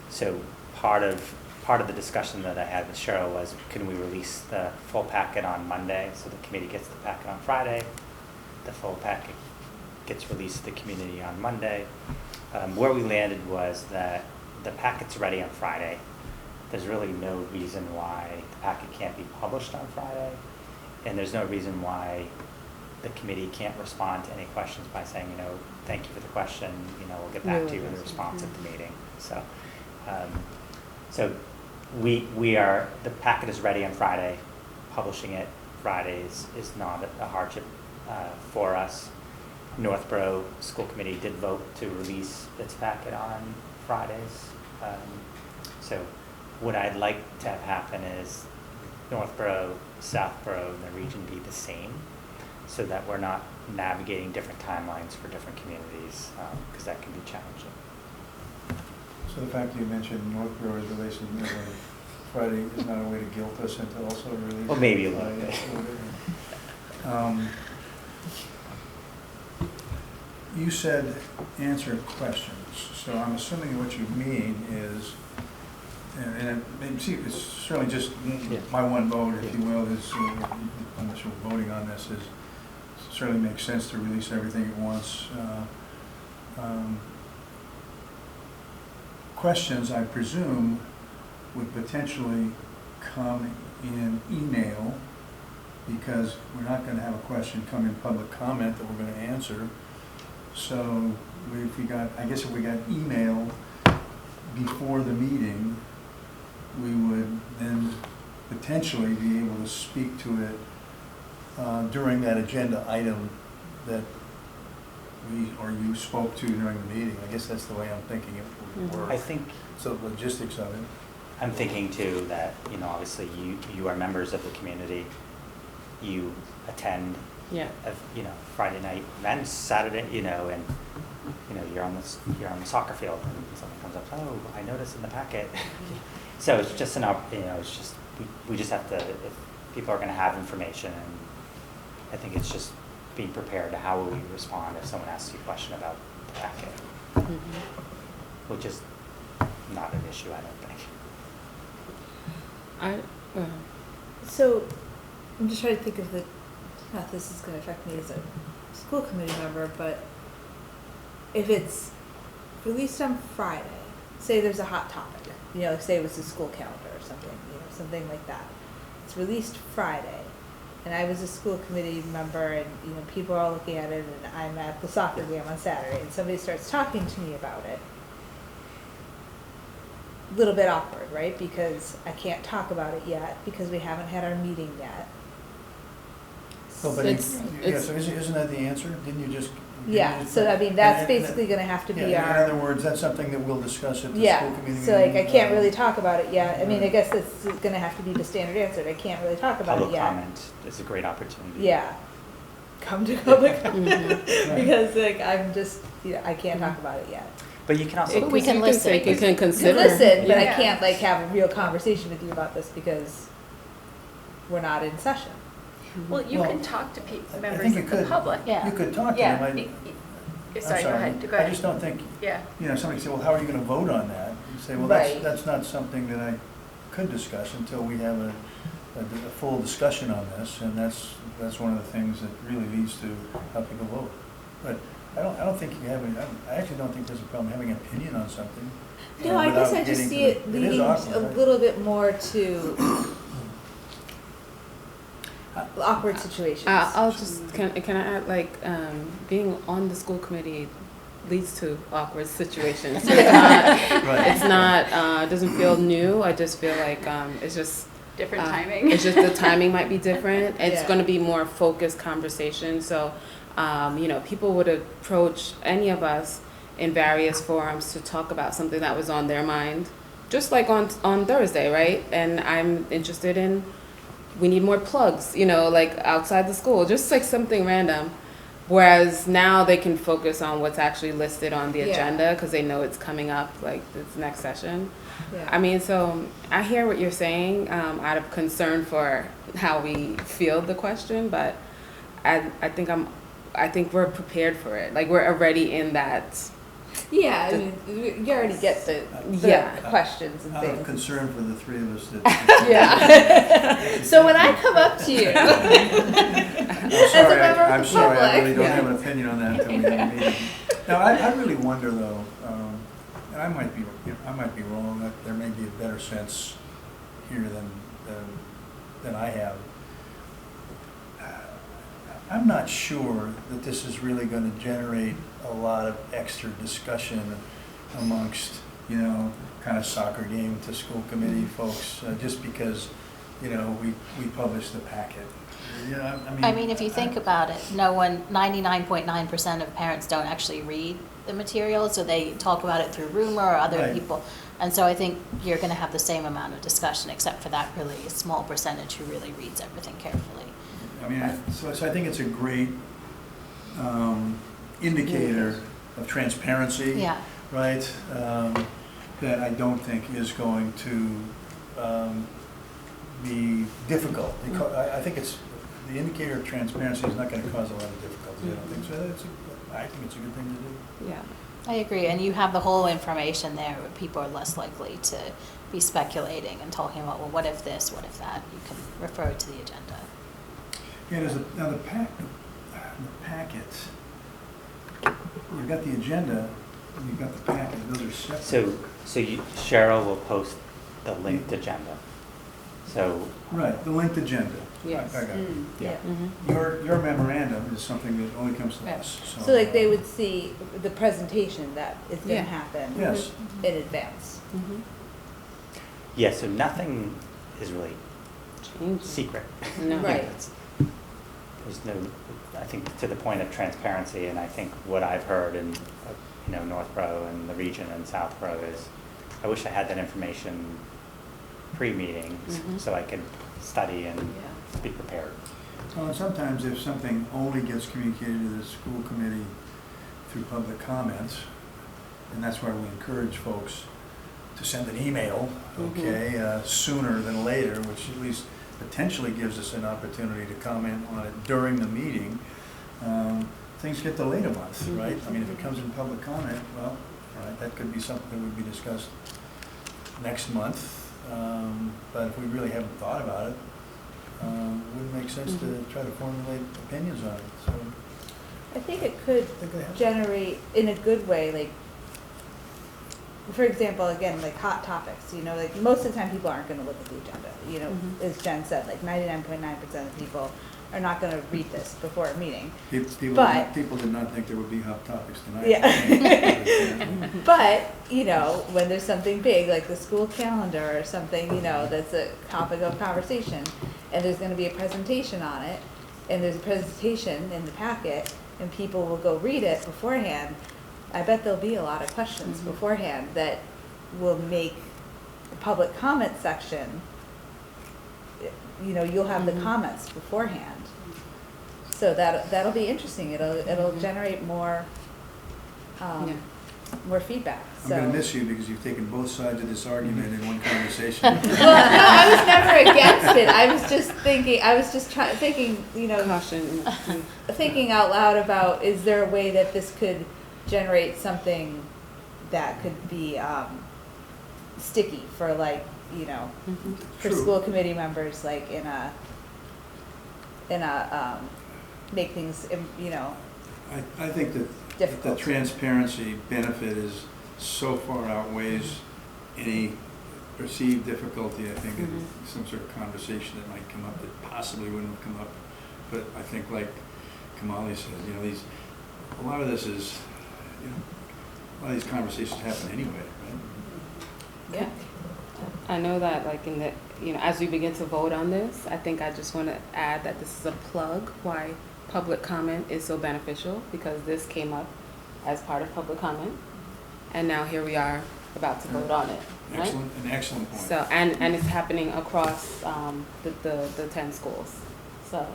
So part of the discussion that I had with Cheryl was, can we release the full packet on Monday so the committee gets the packet on Friday? The full packet gets released to the community on Monday. Where we landed was that the packet's ready on Friday. There's really no reason why the packet can't be published on Friday, and there's no reason why the committee can't respond to any questions by saying, thank you for the question, we'll get back to you with a response at the meeting. So, the packet is ready on Friday. Publishing it Fridays is not a hardship for us. Northborough School Committee did vote to release its packet on Fridays. So what I'd like to have happen is Northborough, Southborough, and the region be the same, so that we're not navigating different timelines for different communities, because that can be challenging. So the fact that you mentioned Northborough is releasing Friday is not a way to guilt us into also releasing. Well, maybe a little bit. You said answer questions, so I'm assuming what you mean is, it's certainly just my one vote, if you will, is, unless you're voting on this, is certainly makes sense to release everything at once. Questions, I presume, would potentially come in email, because we're not going to have a question come in public comment that we're going to answer. So if we got email before the meeting, we would then potentially be able to speak to it during that agenda item that you spoke to during the meeting. I guess that's the way I'm thinking it would work. I think, so logistics of it. I'm thinking too that, obviously you are members of the community. You attend, Friday night events, Saturday, and you're on the soccer field, and someone comes up, oh, I noticed in the packet. So it's just it's just we just have to, if people are going to have information, and I think it's just being prepared to how will we respond if someone asks you a question about the packet, which is not an issue, I don't think. So I'm just trying to think of how this is going to affect me as a school committee member, but if it's released on Friday, say there's a hot topic, say it was the school calendar or something, something like that. It's released Friday, and I was a school committee member, and people are all looking at it, and I'm at the soccer game on Saturday, and somebody starts talking to me about it. A little bit awkward, right? Because I can't talk about it yet because we haven't had our meeting yet. Well, but so isn't that the answer? Didn't you just? So I mean, that's basically going to have to be our. In other words, that's something that we'll discuss at the school committee meeting. So I can't really talk about it yet. I mean, I guess this is going to have to be the standard answer. I can't really talk about it yet. Public comment is a great opportunity. Yeah. Come to public comment. Because I'm just, I can't talk about it yet. But you can also. We can listen. You can consider. Listen, but I can't have a real conversation with you about this because we're not in session. Well, you can talk to members of the public. Yeah. You could talk to Yeah. them. Sorry, go ahead. Go I ahead. just don't think, Yeah. somebody say, well, how are you going to vote on that? You say, well, Right. that's not something that I could discuss until we have a full discussion on this, and that's one of the things that really leads to how people vote. But I don't think you have I actually don't think there's a problem having an opinion on something. No, I guess I without just getting see to it is leading awkward, a right? little bit more to awkward situations. I'll just, can I add, being on the school committee leads to awkward situations. So it's not, doesn't feel new. I just feel like it's just Different timing. It's just the timing might be different. It's Yeah. going to be more focused conversation. So, people would approach any of us in various forums to talk about something that was on their mind, just like on Thursday, right? And I'm interested in we need more plugs, like outside the school, just like something random. Whereas now they can focus on what's actually listed on the Yeah. agenda because they know it's coming up like this next session. Yeah. I mean, so I hear what you're saying out of concern for how we field the question, but I think we're prepared for it. Like we're already in that. Yeah, I mean, you already get the Yeah. questions and Out of things. concern for the three of us that. Yeah. So when I come up to you, I'm sorry, member of I'm the sorry, I public. really don't have an opinion on that until we have a meeting. Now, I really wonder though, and I might be wrong, that there may be a better sense here than I have. I'm not sure that this is really going to generate a lot of extra discussion amongst, kind of soccer game to school committee folks, just because, we published the packet. I mean, if you think about it, 99.9% of parents don't actually read the material, so they talk about it through rumor or other Right. people. And so I think you're going to have the same amount of discussion, except for that really small percentage who really reads everything carefully. I mean, so I think it's a great indicator of transparency. Yeah. Right? That I don't think is going to be difficult. Because I think it's, the indicator of transparency is not going to cause a lot of difficulty, I don't think. So I think it's a good thing to do. Yeah. I agree, and you have the whole information there, where people are less likely to be speculating and talking about, well, what if this, what if that? You can refer to the agenda. Yeah, now the packets, you've got the agenda, and you've got the packet, those are separate. So Cheryl will post the linked agenda. So, Right, the linked agenda. Yes. I got it. yeah. Your memorandum is something that only comes to us. So like they would see the presentation that is going to Yeah. happen Yes. in advance. yeah, so nothing is really Change. secret. No. Right. There's no, I think to the point of transparency, and I think what I've heard in, Northborough and the region and Southborough is, I wish I had that information pre-meeting so I could study and be prepared. Well, and sometimes if something only gets communicated to the school committee through public comments, and that's why we encourage folks to send an email, sooner than later, which at least potentially gives us an opportunity to comment on it during the meeting. Things get delayed a month, right? I mean, if it comes in public comment, well, right, that could be something that would be discussed next month. But if we really haven't thought about it, it wouldn't make sense to try to formulate opinions on it. So I think it could I think they have. generate in a good way, like, for example, again, like hot topics, like most of the time people aren't going to look at the agenda, as Jen said, like 99.9% of people are not going to read this before a meeting. People did not think there would be hot topics tonight. Yeah. But, when there's something big, like the school calendar or something, that's a topic of conversation, and there's gonna be a presentation on it, and there's a presentation in the packet, and people will go read it beforehand, I bet there'll be a lot of questions beforehand that will make the public comment section, you'll have the comments beforehand. So that'll be interesting. It'll generate more more feedback. I'm going to miss you because you've taken both sides of this argument in one conversation. Well, no, I was never against it. I was just thinking. Thinking. Caution. Thinking out loud about, is there a way that this could generate something that could be sticky for for True. school committee members, like in a make things I think that the difficult. transparency benefit is so far outweighs any perceived difficulty. I think some sort of conversation that might come up that possibly wouldn't have come up. But I think, like Kamali said, a lot of this is, a lot of these conversations happen anyway, right? Yeah. I know that, like, as we begin to vote on this, I think I just want to add that this is a plug why public comment is so beneficial, because this came up as part of public comment. And now here we are about to vote on it, right? Excellent, an excellent point. So, and it's happening across the 10 schools. So,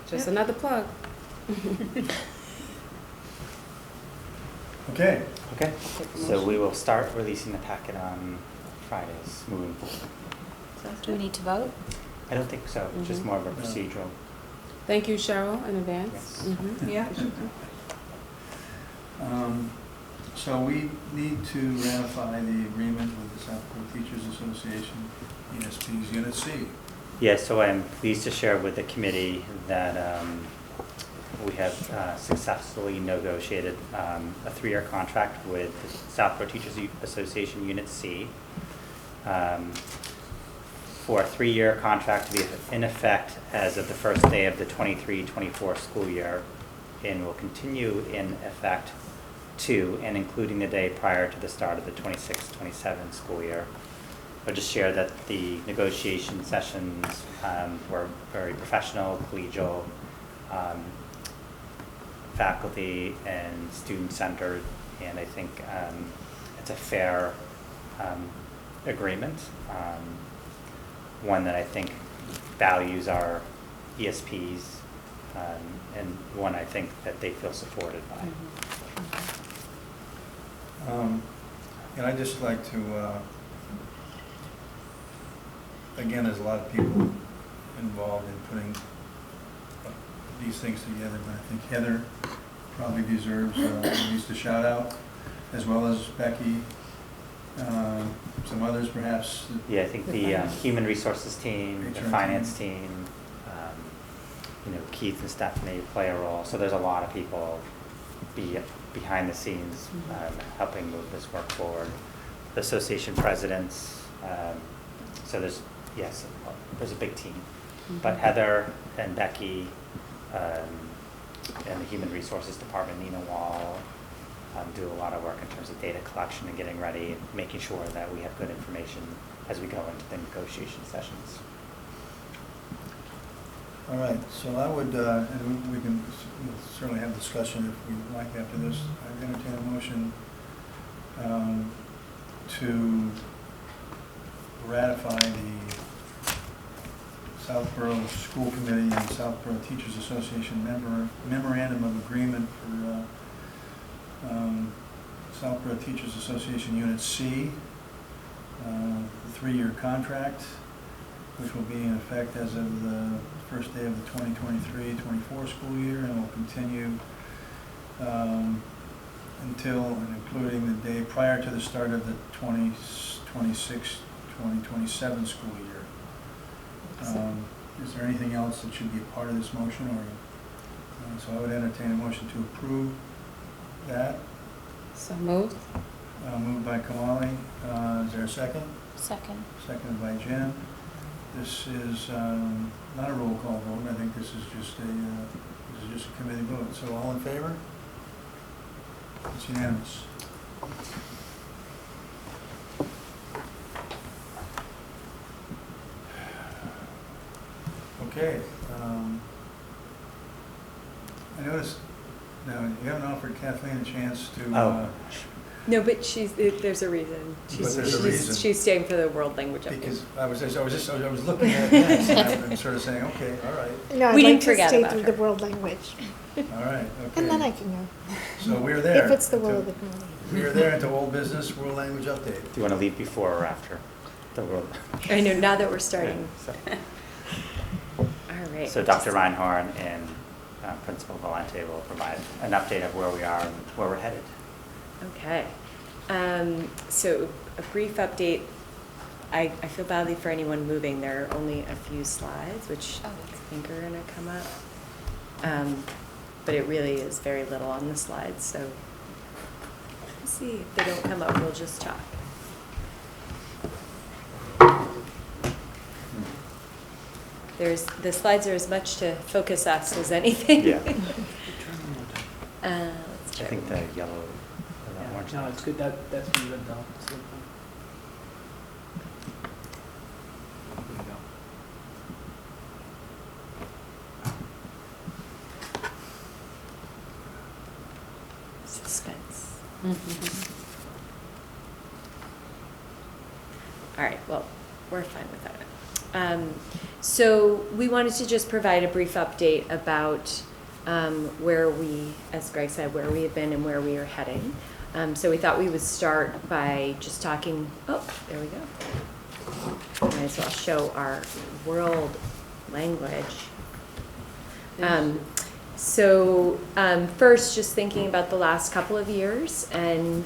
just another plug. Okay, Okay, so we will start releasing the packet on Fridays moving forward. Do we need to vote? I don't think so, just Mhm. more of a procedural. Thank you, Cheryl, in advance. Yes. Mhm. Yeah. so we need to ratify the agreement with the Southborough Teachers Association, ESP's Unit C. Yes, so I'm pleased to share with the committee that we have successfully negotiated a 3-year contract with the Southborough Teachers Association Unit C for a 3-year contract to be in effect as of the first day of the 23-24 school year, and will continue in effect to and including the day prior to the start of the 26-27 school year. I'll just share that the negotiation sessions were very professional, collegial, faculty and student-centered, and I think it's a fair agreement, one that I think values our ESPs, and one I think that they feel supported by. And I'd just like to, again, there's a lot of people involved in putting these things together, but I think Heather probably deserves at least a shout out, as well as Becky, some others perhaps. Yeah, I think the human resources team, the HR finance team, Keith and Stephanie play a role. So there's a lot of people behind the scenes helping move this work forward. The association presidents. So there's a big team. But Heather and Becky and the human resources department, Nina Wall, do a lot of work in terms of data collection and getting ready, making sure that we have good information as we go into the negotiation sessions. All right, so I would, and we can certainly have a discussion if we like after this. I'd entertain a motion to ratify the Southborough School Committee and Southborough Teachers Association memorandum of agreement for Southborough Teachers Association Unit C, the 3-year contract, which will be in effect as of the first day of the 2023-24 school year, and will continue until and including the day prior to the start of the 2026-2027 school year. Is there anything else that should be a part of this motion, or so I would entertain a motion to approve that. So moved. Moved by Kamali. Is there a second? Second. Seconded by Jen. This is not a roll call vote. I think this is just a committee vote. So all in favor? It's unanimous. Okay. I noticed. Now you haven't offered Kathleen a chance to. No, but there's a reason. But there's a reason. She's staying for the world language update. Because I was looking at this and I'm sort of saying, okay, all right, No, I'd We like didn't to forget stay about through her. the world language, all right, okay. and then I can go, So we're there. if it's the will of the committee. We're there into old business, world language update. Do you want to leave before or after the world? I know, now that we're starting. So, All right. so Dr. Reinhorn and Principal Valente will provide an update of where we are and where we're headed. Okay. So a brief update. I feel badly for anyone moving. There are only a few slides, which I think are going to come up. But it really is very little on the slides. So we'll see if they don't come up. We'll just talk. The slides are as much to focus us as anything. Yeah. Let's I try. think the yellow or the orange. No, it's good. That's pretty good though. It's good. There you go. Suspense. All right, well, we're fine without it. So we wanted to just provide a brief update about where we, as Greg said, where we have been and where we are heading. So we thought we would start by just talking, oh, there we go. Might as well show our world language. First, just thinking about the last couple of years and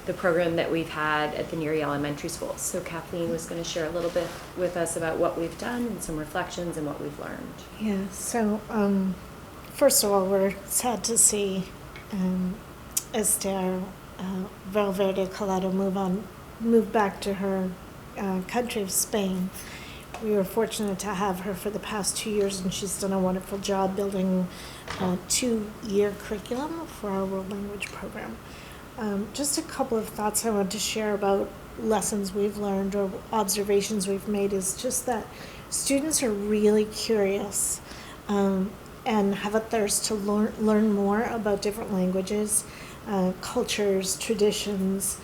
the program that we've had at the Neary Elementary School. So Kathleen was going to share a little bit with us about what we've done and some reflections and what we've learned. Yeah, so first of all, we're sad to see Esther Valverde Collado move back to her country of Spain. We were fortunate to have her for the past 2 years, and she's done a wonderful job building a 2-year curriculum for our world language program. Just a couple of thoughts I want to share about lessons we've learned or observations we've made is just that students are really curious and have a thirst to learn more about different languages, cultures, traditions.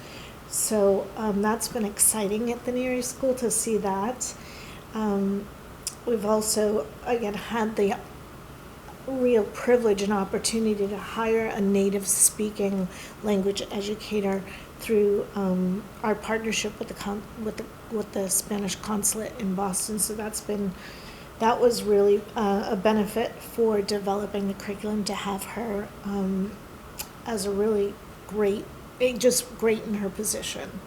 So that's been exciting at the Neary School to see that. We've also, again, had the real privilege and opportunity to hire a native speaking language educator through our partnership with the Spanish consulate in Boston. So that was really a benefit for developing the curriculum, to have her as a really great, just great in her position.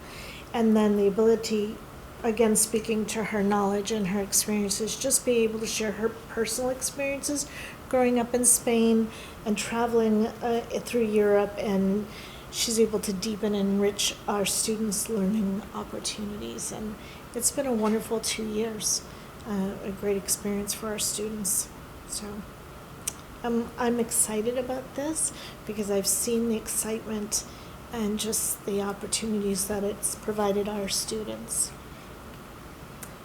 And then the ability, again, speaking to her knowledge and her experiences, just be able to share her personal experiences growing up in Spain and traveling through Europe, and she's able to deepen and enrich our students' learning opportunities. And it's been a wonderful 2 years, a great experience for our students. So I'm excited about this because I've seen the excitement and just the opportunities that it's provided our students.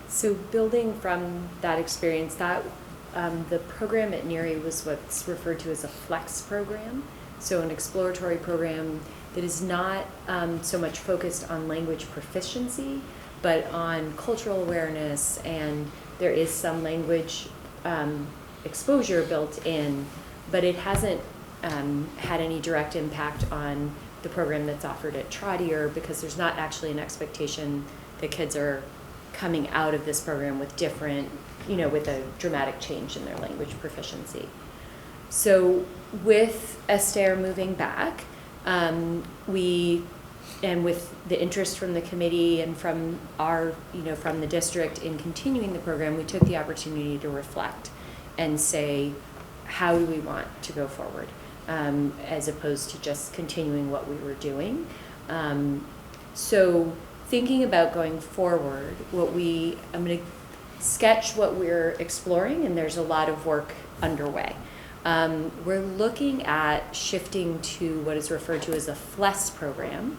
So building from that experience, that the program at Neary was what's referred to as a flex program. So an exploratory program that is not so much focused on language proficiency, but on cultural awareness, and there is some language exposure built in, but it hasn't had any direct impact on the program that's offered at Trotter, because there's not actually an expectation that kids are coming out of this program with different, with a dramatic change in their language proficiency. So with Esther moving back, and with the interest from the committee and from our, from the district in continuing the program, we took the opportunity to reflect and say, how do we want to go forward, as opposed to just continuing what we were doing. So thinking about going forward, I'm going to sketch what we're exploring, and there's a lot of work underway. We're looking at shifting to what is referred to as a FLES program,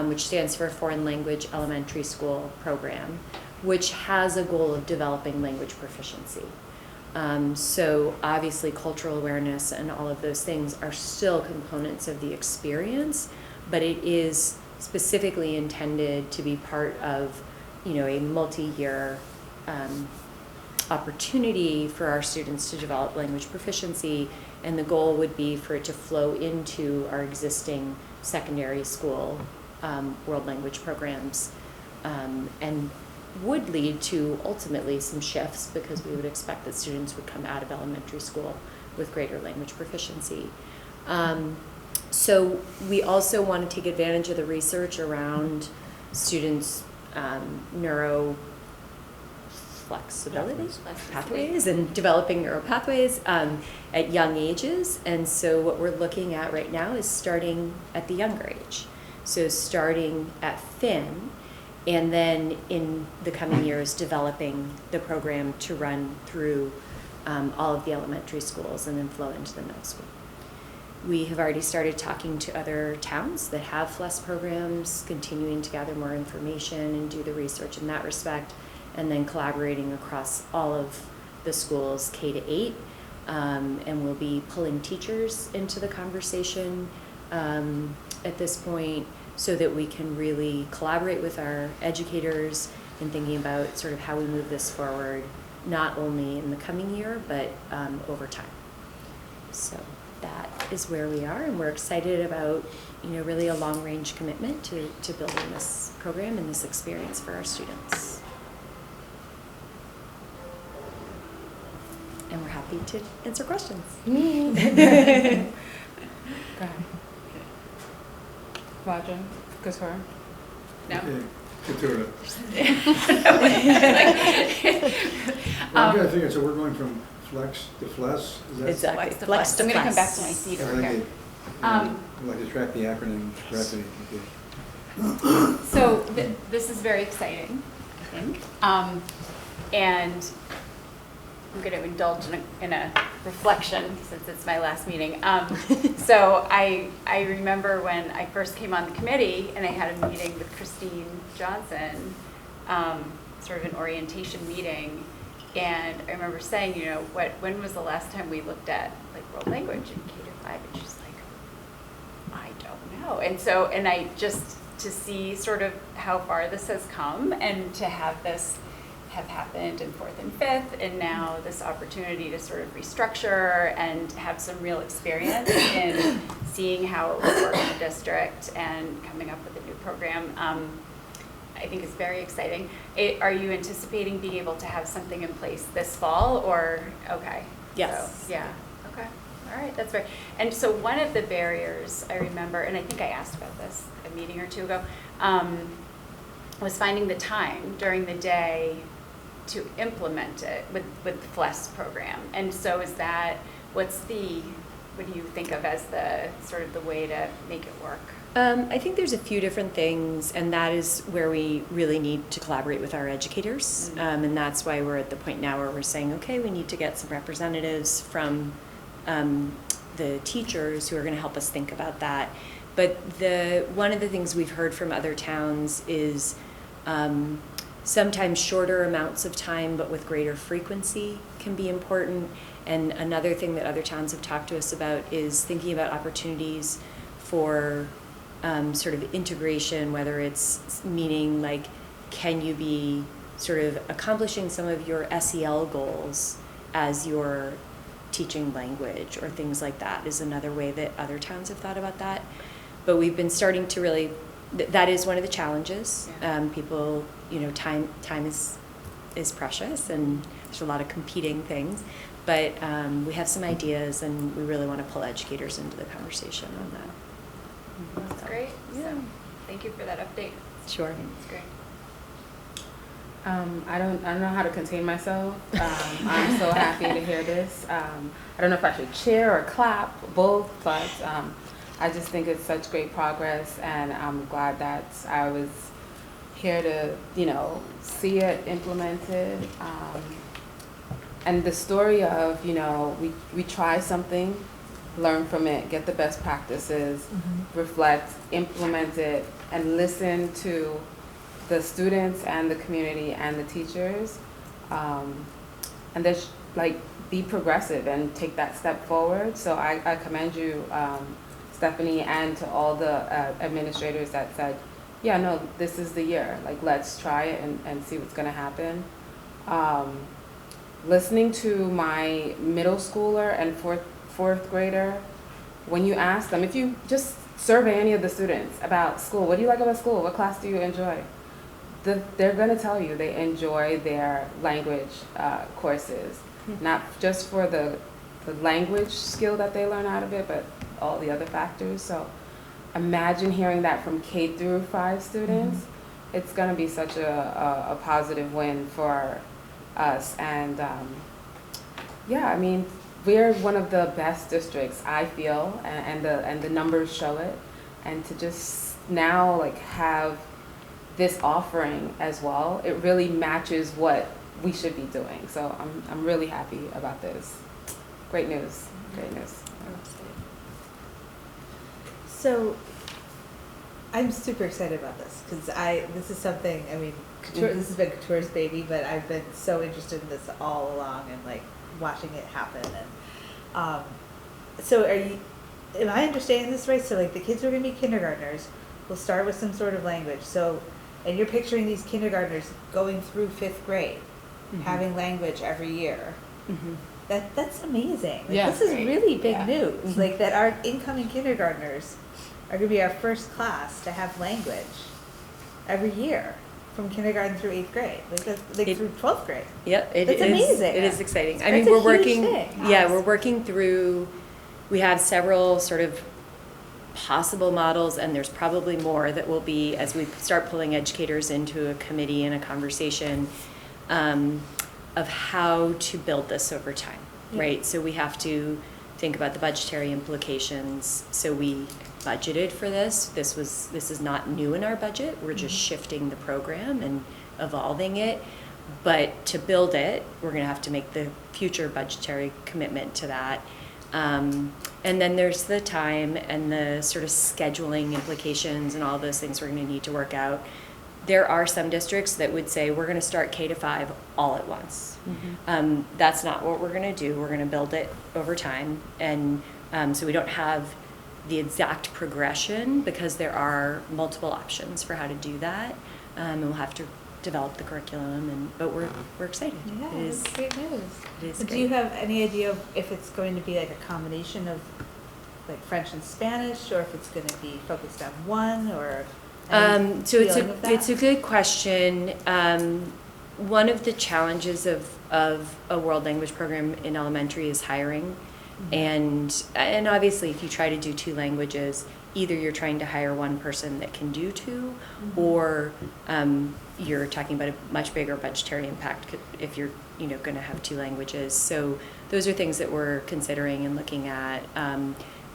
which stands for Foreign Language Elementary School Program, which has a goal of developing language proficiency. So obviously cultural awareness and all of those things are still components of the experience, but it is specifically intended to be part of, a multi-year opportunity for our students to develop language proficiency, and the goal would be for it to flow into our existing secondary school world language programs, and would lead to ultimately some shifts, because we would expect that students would come out of elementary school with greater language proficiency. So we also want to take advantage of the research around students' neuro flexibility pathways and developing neural pathways at young ages. And so what we're looking at right now is starting at the younger age. So starting at FIN, and then in the coming years developing the program to run through all of the elementary schools and then flow into the middle school. We have already started talking to other towns that have FLES programs, continuing to gather more information and do the research in that respect, and then collaborating across all of the schools K-8, and we'll be pulling teachers into the conversation at this point, so that we can really collaborate with our educators in thinking about sort of how we move this forward, not only in the coming year, but over time. So that is where we are, and we're excited about, really a long-range commitment to building this program and this experience for our students. And we're happy to answer questions. Go ahead. Roger, Couture. No? Couture. Well, I'm thinking, so we're going from flex to flex, is that? Exactly. Flex to Flex flex. to I'm gonna come back flex. to my seat I over like here. it. I like to track the acronym correctly. Okay. So this is very exciting, I think. And I'm going to indulge in a reflection since it's my last meeting. So I remember when I first came on the committee and I had a meeting with Christine Johnson, sort of an orientation meeting. And I remember saying, when was the last time we looked at like world language in K-5? And she's like, I don't know. And so, and I just, to see sort of how far this has come and to have this have happened in 4th and 5th, and now this opportunity to sort of restructure and have some real experience in seeing how it would work in the district and coming up with a new program, I think is very exciting. Are you anticipating being able to have something in place this fall, or, okay? Yes. So, yeah, okay, all right, that's very, and so one of the barriers I remember, and I think I asked about this a meeting or two ago, was finding the time during the day to implement it with the FLES program. And so is that, what do you think of as the sort of the way to make it work? I think there's a few different things, and that is where we really need to collaborate with our educators. Mm-hmm. And that's why we're at the point now where we're saying, okay, we need to get some representatives from the teachers who are going to help us think about that. But one of the things we've heard from other towns is sometimes shorter amounts of time but with greater frequency can be important. And another thing that other towns have talked to us about is thinking about opportunities for sort of integration, whether it's meaning like, can you be sort of accomplishing some of your SEL goals as you're teaching language, or things like that is another way that other towns have thought about that. But we've been starting to really, that is one of the challenges. Yeah. People, time is precious, and there's a lot of competing things. But we have some ideas, and we really want to pull educators into the conversation on that. That's great. Yeah. So, thank you for that update. Sure. That's great. I don't know how to contain myself. I'm so happy to hear this. I don't know if I should cheer or clap, both, but I just think it's such great progress, and I'm glad that I was here to, see it implemented. And the story of, we try something, learn from it, get the best practices, reflect, implement it, and listen to the students and the community and the teachers, and just be progressive and take that step forward. So I commend you, Stephanie, and to all the administrators that said, yeah, no, this is the year, let's try it and see what's gonna happen. Listening to my middle schooler and fourth grader, when you ask them, if you just survey any of the students about school, what do you like about school? What class do you enjoy? They're going to tell you they enjoy their language courses, not just for the language skill that they learn out of it, but all the other factors. So imagine hearing that from K through 5 students. It's going to be such a positive win for us. And yeah, I mean, we're one of the best districts, I feel, and the numbers show it. And to just now have this offering as well, it really matches what we should be doing. So I'm really happy about this. Great news. Great news. So I'm super excited about this because this is something, Couture, this has been Couture's baby, but I've been so interested in this all along and watching it happen. And so am I understanding this right? So the kids are going to be kindergartners, we'll start with some sort of language. So, and you're picturing these kindergartners going through 5th grade, having language every year. That's amazing. Like, Yeah. this is really big Yeah. news. Like that our incoming kindergartners are going to be our first class to have language every year from kindergarten through 8th grade, through 12th grade. Yep, it That's is. amazing. It is exciting. I That's mean, a we're huge working. thing. Yeah, we're working through. We have several sort of possible models, and there's probably more that will be as we start pulling educators into a committee and a conversation of how to build this over time, right? So we have to think about the budgetary implications. So we budgeted for this. This is not new in our budget. We're just shifting the program and evolving it. But to build it, we're going to have to make the future budgetary commitment to that. And then there's the time and the sort of scheduling implications and all those things we're going to need to work out. There are some districts that would say we're going to start K to 5 all at once. That's not what we're going to do. We're going to build it over time. And so we don't have the exact progression because there are multiple options for how to do that. And we'll have to develop the curriculum, but we're excited. Yeah, It is, that's great news. it is Do great. you have any idea of if it's going to be like a combination of like French and Spanish, or if it's going to be focused on one, or any So feeling of that? it's a good question. One of the challenges of a world language program in elementary is hiring, and obviously if you try to do 2 languages, either you're trying to hire one person that can do 2, or you're talking about a much bigger budgetary impact if you're going to have 2 languages. So those are things that we're considering and looking at.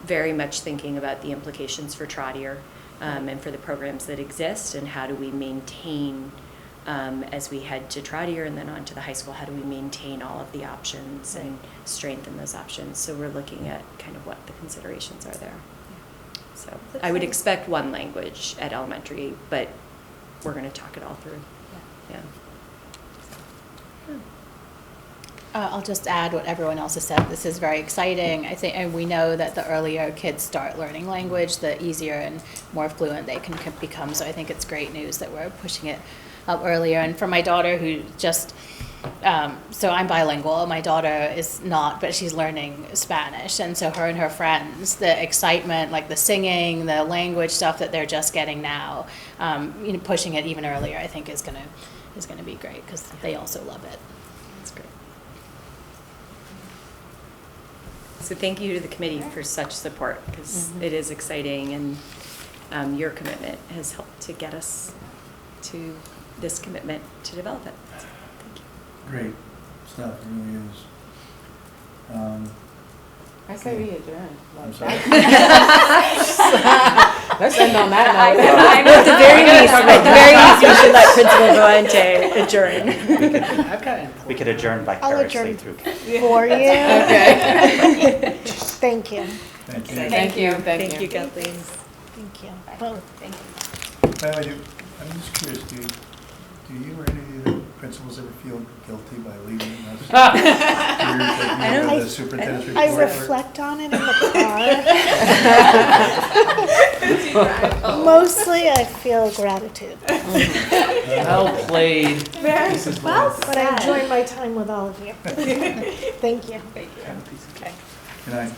Very much thinking about the implications for Trottier and for the programs that exist, and how do we maintain, as we head to Trottier and then on to the high school, how do we maintain all of the options and strengthen those options? So we're looking at kind of what the considerations are there. So That's I would nice. expect one language at elementary, but we're going to talk it all through. Yeah. I'll just add what everyone else has said. This is very exciting. I think, and we know that the earlier kids start learning language, the easier and more fluent they can become. So I think it's great news that we're pushing it up earlier. And for my daughter, who just, so I'm bilingual. My daughter is not, but she's learning Spanish. And so her and her friends, the excitement, like the singing, the language stuff that they're just getting now, pushing it even earlier, I think is gonna be great because they also love it. That's great. So thank you to the committee for such support, because it is exciting, and your commitment has helped to get us to this commitment to develop it. So, thank you. Great stuff, it really is. I say we adjourn. I'm sorry. Let's end on that I note. know, at the very least, we should let Principal Valente adjourn. I've got important. We could adjourn I'll vicariously adjourn through. For you. Okay. Thank you. Thank you. Thank you. Thank you, Kathleen. Thank you. Both. Thank you. By the way, I'm just curious, do you or any of the principals ever feel guilty by leaving us? I don't- The superintendent's report? I reflect on it in the car. Mostly I feel gratitude, Well played. Very well but I enjoy my time with all of you. Thank you. Okay. Good night.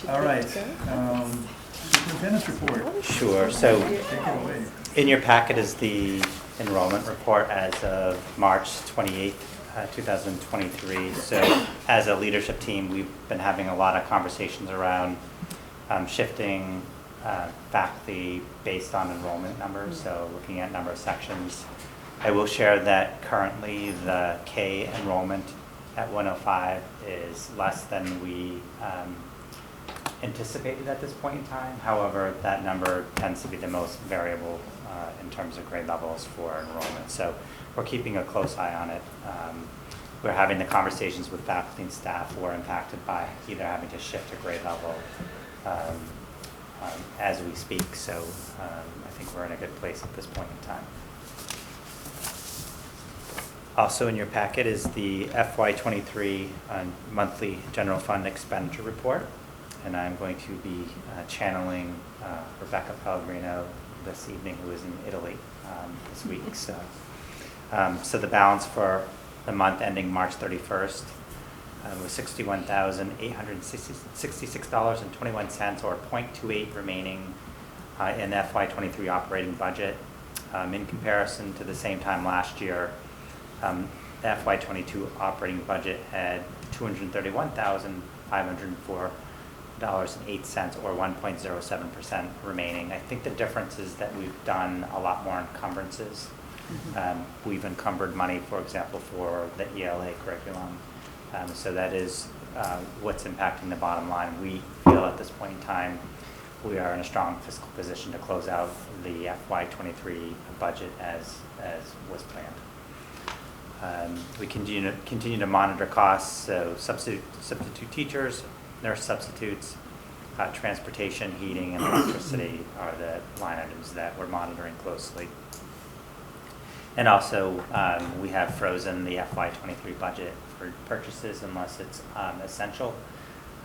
All right, superintendent's report, Sure. So take it away. in your packet is the enrollment report as of March 28th, 2023. So as a leadership team, we've been having a lot of conversations around shifting faculty based on enrollment numbers, so looking at number of sections. I will share that currently the K enrollment at 105 is less than we anticipated at this point in time. However, that number tends to be the most variable in terms of grade levels for enrollment. So we're keeping a close eye on it. We're having the conversations with faculty and staff who are impacted by either having to shift a grade level as we speak. So I think we're in a good place at this point in time. Also in your packet is the FY23 monthly general fund expenditure report. and I'm going to be channeling Rebecca Pellegrino this evening, who is in Italy this week. So the balance for the month ending March 31st was $61,866.21, or 0.28 remaining in the FY23 operating budget. In comparison to the same time last year, the FY22 operating budget had $231,504.08, or 1.07% remaining. I think the difference is that we've done a lot more encumbrances. We've encumbered money, for example, for the ELA curriculum. So that is what's impacting the bottom line. We feel at this point in time we are in a strong fiscal position to close out the FY23 budget as was planned. We continue to monitor costs, so substitute teachers, nurse substitutes, transportation, heating, and electricity are the line items that we're monitoring closely. And also, we have frozen the FY23 budget for purchases unless it's essential.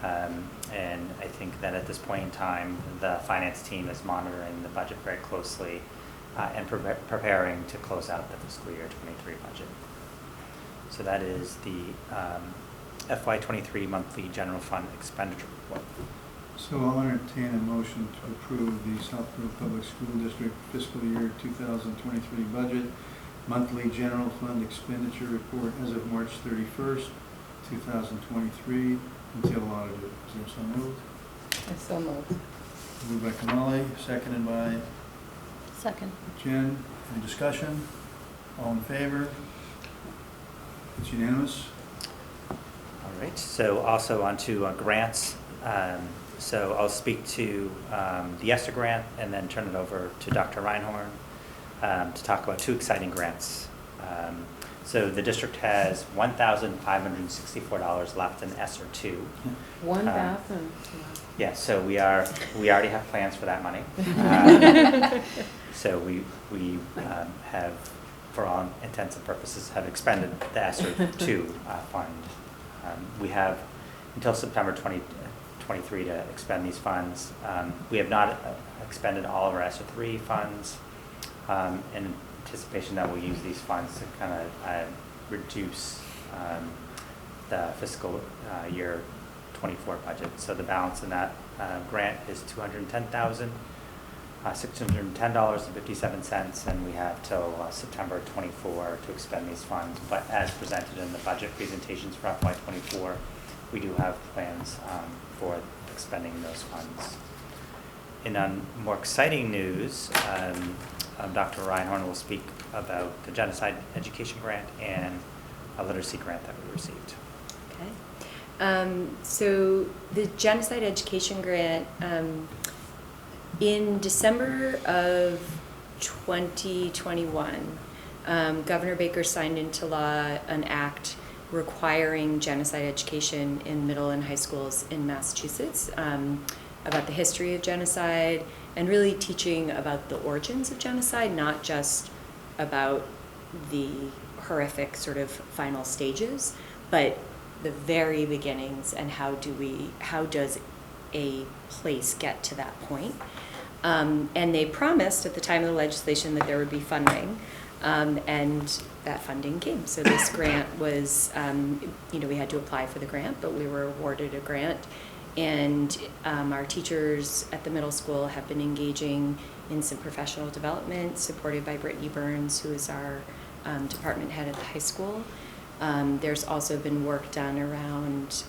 And I think that at this point in time, the finance team is monitoring the budget very closely and preparing to close out the fiscal year 23 budget. So that is the FY23 monthly general fund expenditure report. So I'll entertain a motion to approve the Southborough Public School District fiscal year 2023 budget monthly general fund expenditure report as of March 31st, 2023 until audited. Is there so moved? I so moved. Moved by Kamali, seconded by Second. Jen. Any discussion? All in favor? It's unanimous. All right, so also on to grants. So I'll speak to the ESSER grant and then turn it over to Dr. Reinhorn to talk about two exciting grants. So the district has $1,564 left in ESSER 2. 1,000. Yeah, so we already have plans for that money. So we have, for all intents and purposes, have expended the ESSER 2 fund. We have until September 2023 to expend these funds. We have not expended all of our ESSER 3 funds in anticipation that we'll use these funds to kind of reduce the fiscal year 24 budget. So the balance in that grant is $210,610.57, and we have till September 24 to expend these funds. But as presented in the budget presentations for FY24, we do have plans for expending those funds. And on more exciting news, Dr. Reinhorn will speak about the Genocide Education Grant and a literacy grant that we received. Okay. So the Genocide Education Grant, in December of 2021, Governor Baker signed into law an act requiring genocide education in middle and high schools in Massachusetts, about the history of genocide and really teaching about the origins of genocide, not just about the horrific sort of final stages, but the very beginnings and how does a place get to that point. And they promised at the time of the legislation that there would be funding, and that funding came. So this grant was, we had to apply for the grant, but we were awarded a grant. And our teachers at the middle school have been engaging in some professional development, supported by Brittany Burns, who is our department head at the high school. There's also been work done around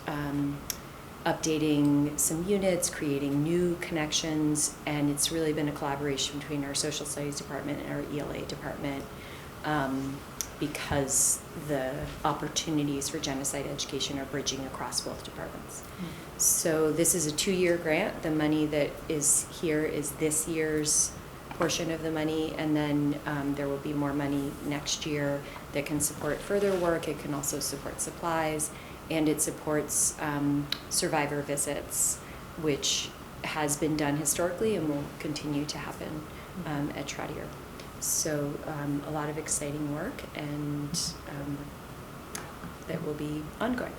updating some units, creating new connections, and it's really been a collaboration between our social studies department and our ELA department, because the opportunities for genocide education are bridging across both departments. So this is a 2-year grant. The money that is here is this year's portion of the money, and then there will be more money next year that can support further work. It can also support supplies, and it supports survivor visits, which has been done historically and will continue to happen at Trotter. So a lot of exciting work, and that will be ongoing.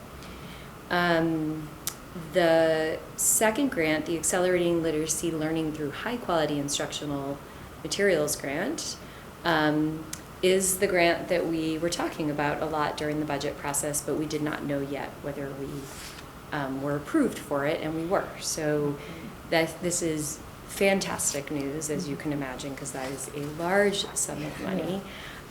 The second grant, the Accelerating Literacy Learning Through High Quality Instructional Materials grant, is the grant that we were talking about a lot during the budget process, but we did not know yet whether we were approved for it, and we were. So this is fantastic news, as you can imagine, because that is a large sum of money.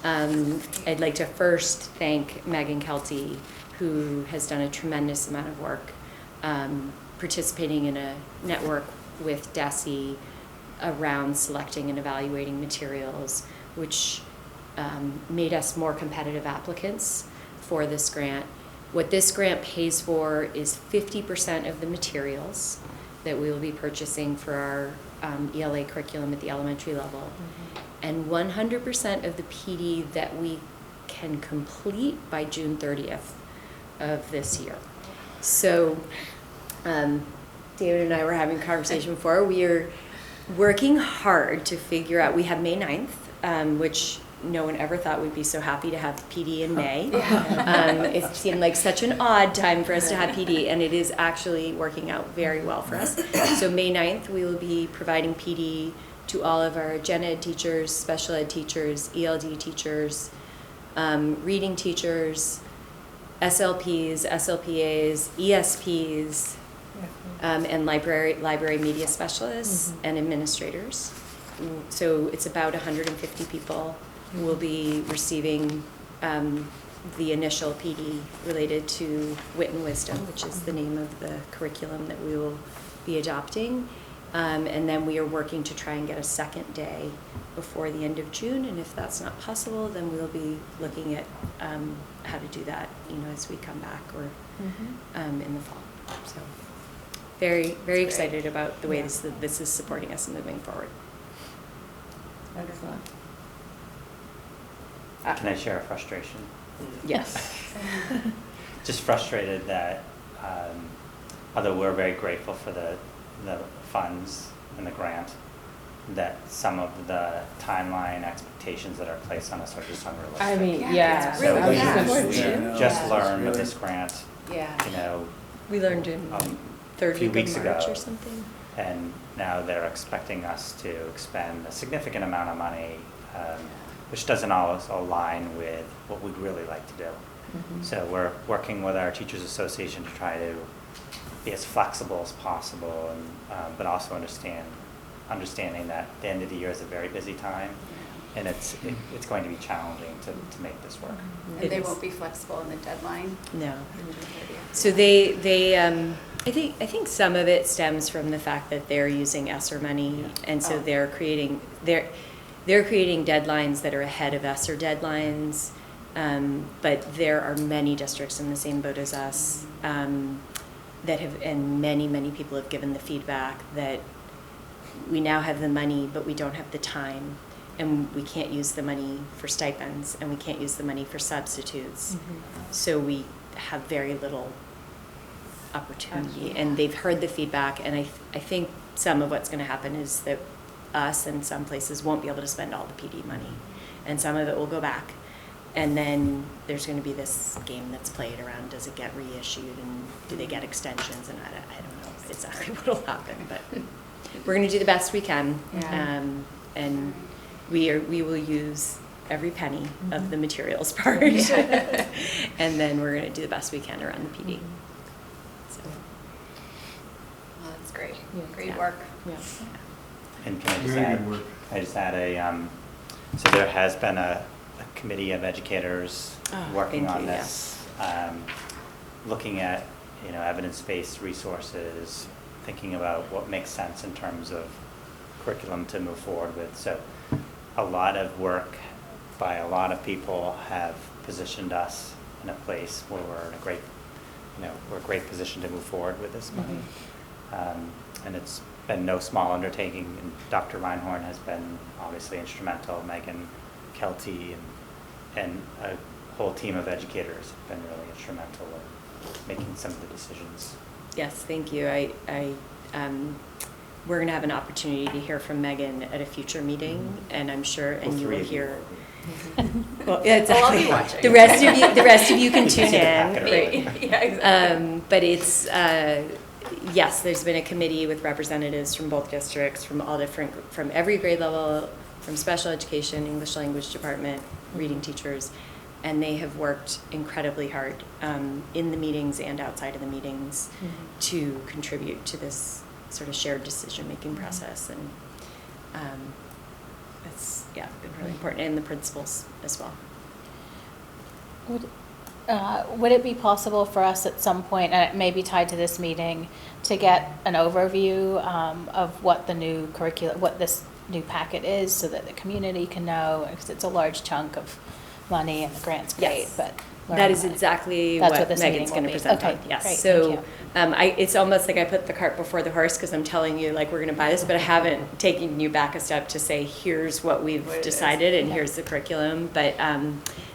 I'd like to first thank Megan Kelty, who has done a tremendous amount of work participating in a network with DESE around selecting and evaluating materials, which made us more competitive applicants for this grant. What this grant pays for is 50% of the materials that we will be purchasing for our ELA curriculum at the elementary level, and 100% of the PD that we can complete by June 30th of this year. So David and I were having a conversation before. We are working hard to figure out, we have May 9th, which no one ever thought we'd be so happy to have PD in May. It seemed like such an odd time for us to have PD, and it is actually working out very well for us. So May 9th, we will be providing PD to all of our gen ed teachers, special ed teachers, ELD teachers, reading teachers, SLPs, SLPAs, ESPs, and library media specialists and administrators. So it's about 150 people who will be receiving the initial PD related to Wit and Wisdom, which is the name of the curriculum that we will be adopting. And then we are working to try and get a second day before the end of June, and if that's not possible, then we'll be looking at how to do that, as we come back or in the fall. So very, very excited about the way this is supporting us and moving forward. Excellent. Can I share a frustration? Yes. Just frustrated that, although we're very grateful for the funds and the grant, that some of the timeline expectations that are placed on us are just unrealistic. I mean, Yeah, So really we bad. just learned with this grant, Yeah. We learned in third few week weeks of March ago. or something. And now they're expecting us to expend a significant amount of money, which doesn't always align with what we'd really like to do. So we're working with our Teachers Association to try to be as flexible as possible, and but also understanding that the end of the year is a very busy time, and it's going to be challenging to make this work. And they won't be flexible in the deadline? No. So they I think some of it stems from the fact that they're using ESSER money, and so they're creating deadlines that are ahead of ESSER deadlines. But there are many districts in the same boat as us that have, and many people have given the feedback that we now have the money, but we don't have the time, and we can't use the money for stipends, and we can't use the money for substitutes. So we have very little opportunity, and they've heard the feedback, and I think some of what's going to happen is that us and some places won't be able to spend all the PD money, and some of it will go back. And then there's going to be this game that's played around, does it get reissued, and do they get extensions, and I don't know exactly what will happen, but we're going to do the best we can, and we will use every penny of the materials part, and then we're going to do the best we can around the PD. So. Well, that's great. Great Yeah. work. Yeah. And can I just Very add? good work. I just add so there has been a committee of educators working thank on you, this, looking at evidence-based resources, thinking about what makes sense in terms of curriculum to move forward with. So a lot of work by a lot of people have positioned us in a place where we're in a great position to move forward with this money. And it's been no small undertaking, and Dr. Reinhorn has been obviously instrumental, Megan Kelty and a whole team of educators have been really instrumental in making some of the decisions. Yes, thank you. We're going to have an opportunity to hear from Megan at a future meeting, and I'm sure, and you will hear. Well, yeah, exactly. Well, I'll be watching. The rest of you can tune see the in. packet Right. already. Yeah, exactly. But it's yes, there's been a committee with representatives from both districts, from all different, from every grade level, from special education, English language department, reading teachers, and they have worked incredibly hard in the meetings and outside of the meetings to contribute to this sort of shared decision-making process. And it's, yeah, been really important, and the principals as well. Would it be possible for us at some point, and it may be tied to this meeting, to get an overview of what the new curriculum, what this new packet is, so that the community can know, because it's a large chunk of money and the grant's great, Yes. but That is exactly That's what what this Megan's meeting going to will be. present Okay, on. Yes. great, So thank it's almost like I put the cart before the horse, because I'm telling you, like, we're going to buy this, but I haven't taken you back a step to say, here's what we've What it is. decided and Yeah. here's the curriculum. But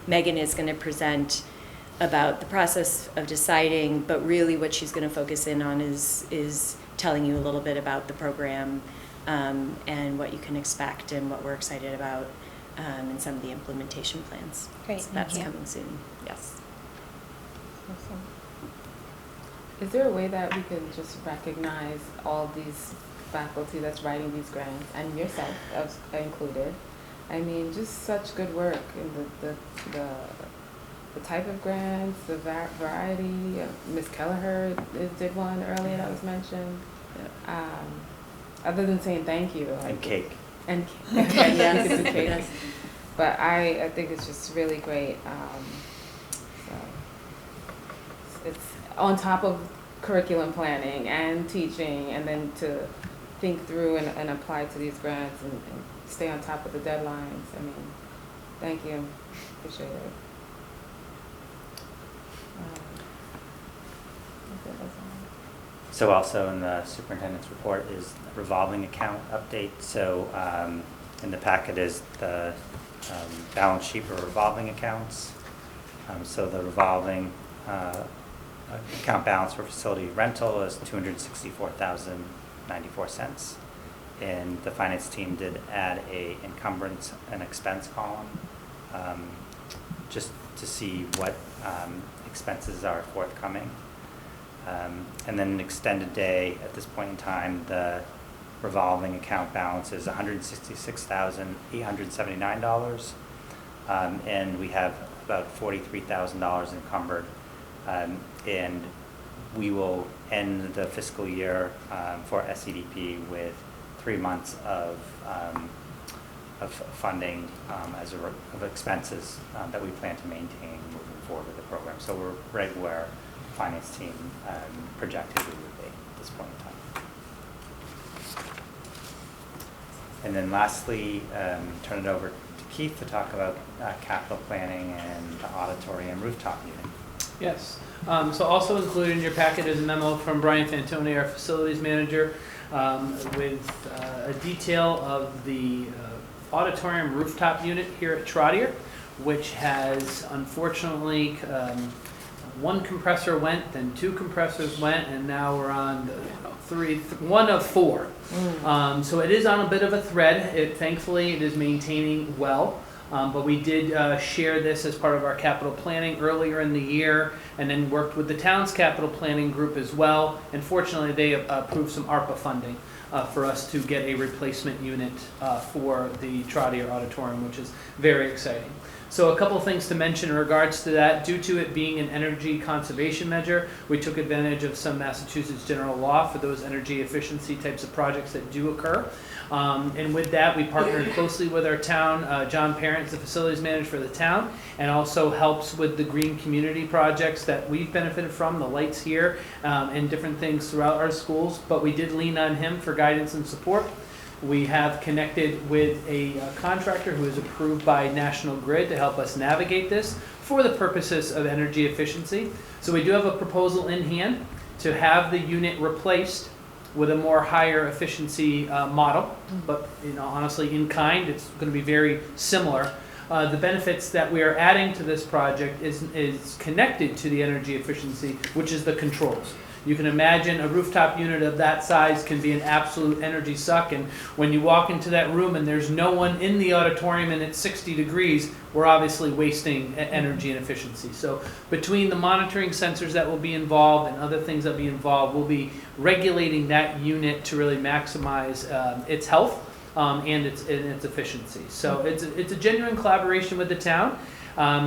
Megan is going to present about the process of deciding, but really what she's going to focus in on is telling you a little bit about the program and what you can expect and what we're excited about and some of the implementation plans. Great, So thank that's you. coming soon. Yes. Awesome. Is there a way that we can just recognize all these faculty that's writing these grants, and yourself as included? I mean, just such good work in the type of grants, the variety. Ms. Kelleher did one earlier that was mentioned. Other than saying thank you. And cake. And Yes. you could do cake. Yes. But I think it's just really great. So it's on top of curriculum planning and teaching, and then to think through and apply to these grants and stay on top of the deadlines. I mean, thank you. Appreciate it. That's all. So also in the superintendent's report is the revolving account update. So in the packet is the balance sheet for revolving accounts. So the revolving account balance for facility rental is $264,094. And the finance team did add a encumbrance and expense column just to see what expenses are forthcoming. And then an extended day, at this point in time, the revolving account balance is $166,879. And we have about $43,000 encumbered. And we will end the fiscal year for SEDP with 3 months of funding of expenses that we plan to maintain moving forward with the program. So we're right where the finance team projected we would be at this point in time. And then lastly, turn it over to Keith to talk about capital planning and the auditorium rooftop unit. Yes. So also included in your packet is a memo from Brian Fantoni, our facilities manager, with a detail of the auditorium rooftop unit here at Trotter, which has unfortunately one compressor went, then 2 compressors went, and now we're on one of 4. So it is on a bit of a thread. Thankfully, it is maintaining well. But we did share this as part of our capital planning earlier in the year, and then worked with the town's capital planning group as well. And fortunately, they approved some ARPA funding for us to get a replacement unit for the Trotter Auditorium, which is very exciting. So a couple things to mention in regards to that. Due to it being an energy conservation measure, we took advantage of some Massachusetts general law for those energy efficiency types of projects that do occur. And with that, we partnered closely with our town. John Parent is the facilities manager for the town, and also helps with the green community projects that we've benefited from, the lights here, and different things throughout our schools. But we did lean on him for guidance and support. We have connected with a contractor who is approved by National Grid to help us navigate this for the purposes of energy efficiency. So we do have a proposal in hand to have the unit replaced with a more higher efficiency model, but honestly, in kind, it's going to be very similar. The benefits that we are adding to this project is connected to the energy efficiency, which is the controls. You can imagine a rooftop unit of that size can be an absolute energy suck, and when you walk into that room and there's no one in the auditorium and it's 60 degrees, we're obviously wasting energy and efficiency. So between the monitoring sensors that will be involved and other things that will be involved, we'll be regulating that unit to really maximize its health and its efficiency. So it's a genuine collaboration with the town.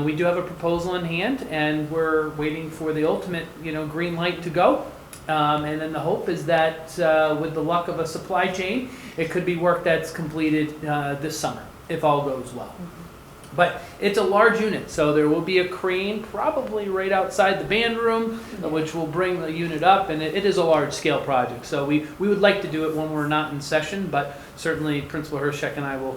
We do have a proposal in hand, and we're waiting for the ultimate, green light to go. And then the hope is that with the luck of a supply chain, it could be work that's completed this summer, if all goes well. But it's a large unit, so there will be a crane probably right outside the band room, which will bring the unit up, and it is a large-scale project. So we would like to do it when we're not in session, but certainly Principal Hirschek and I will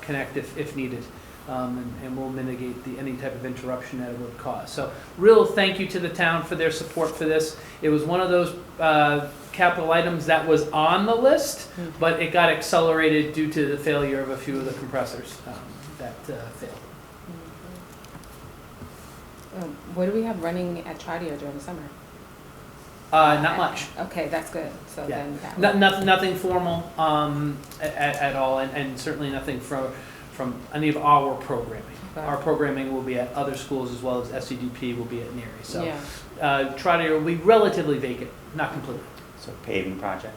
connect if needed, and we'll mitigate any type of interruption that it would cause. So real thank you to the town for their support for this. It was one of those capital items that was on the list, but it got accelerated due to the failure of a few of the compressors that failed. What do we have running at Chartier during the summer? Not much. Okay, that's good. So Yeah. then that Nothing formal at all, and certainly nothing from any of our programming. Okay. Our programming will be at other schools as well as SCDP will be at Neary. So yeah. Trotter will be relatively vacant, not completely. So paving project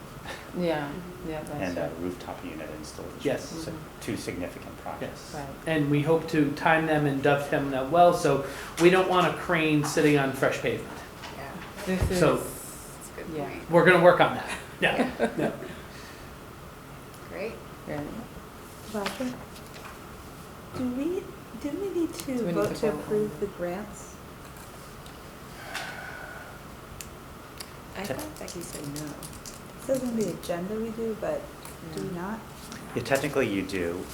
Yeah, that's and a right. rooftop unit installation. Yes. So 2 significant projects. Yes. Right. And we hope to time them and dovetail them well, so we don't want a crane sitting on fresh pavement. This is, So- That's a good Yeah. point. We're going to work on that. Yeah. Yeah. Great. Roger, didn't we need Do to we need vote to to vote approve the grants? I thought Becky said no. It says on the agenda we do, but do we not? Yeah, technically you do.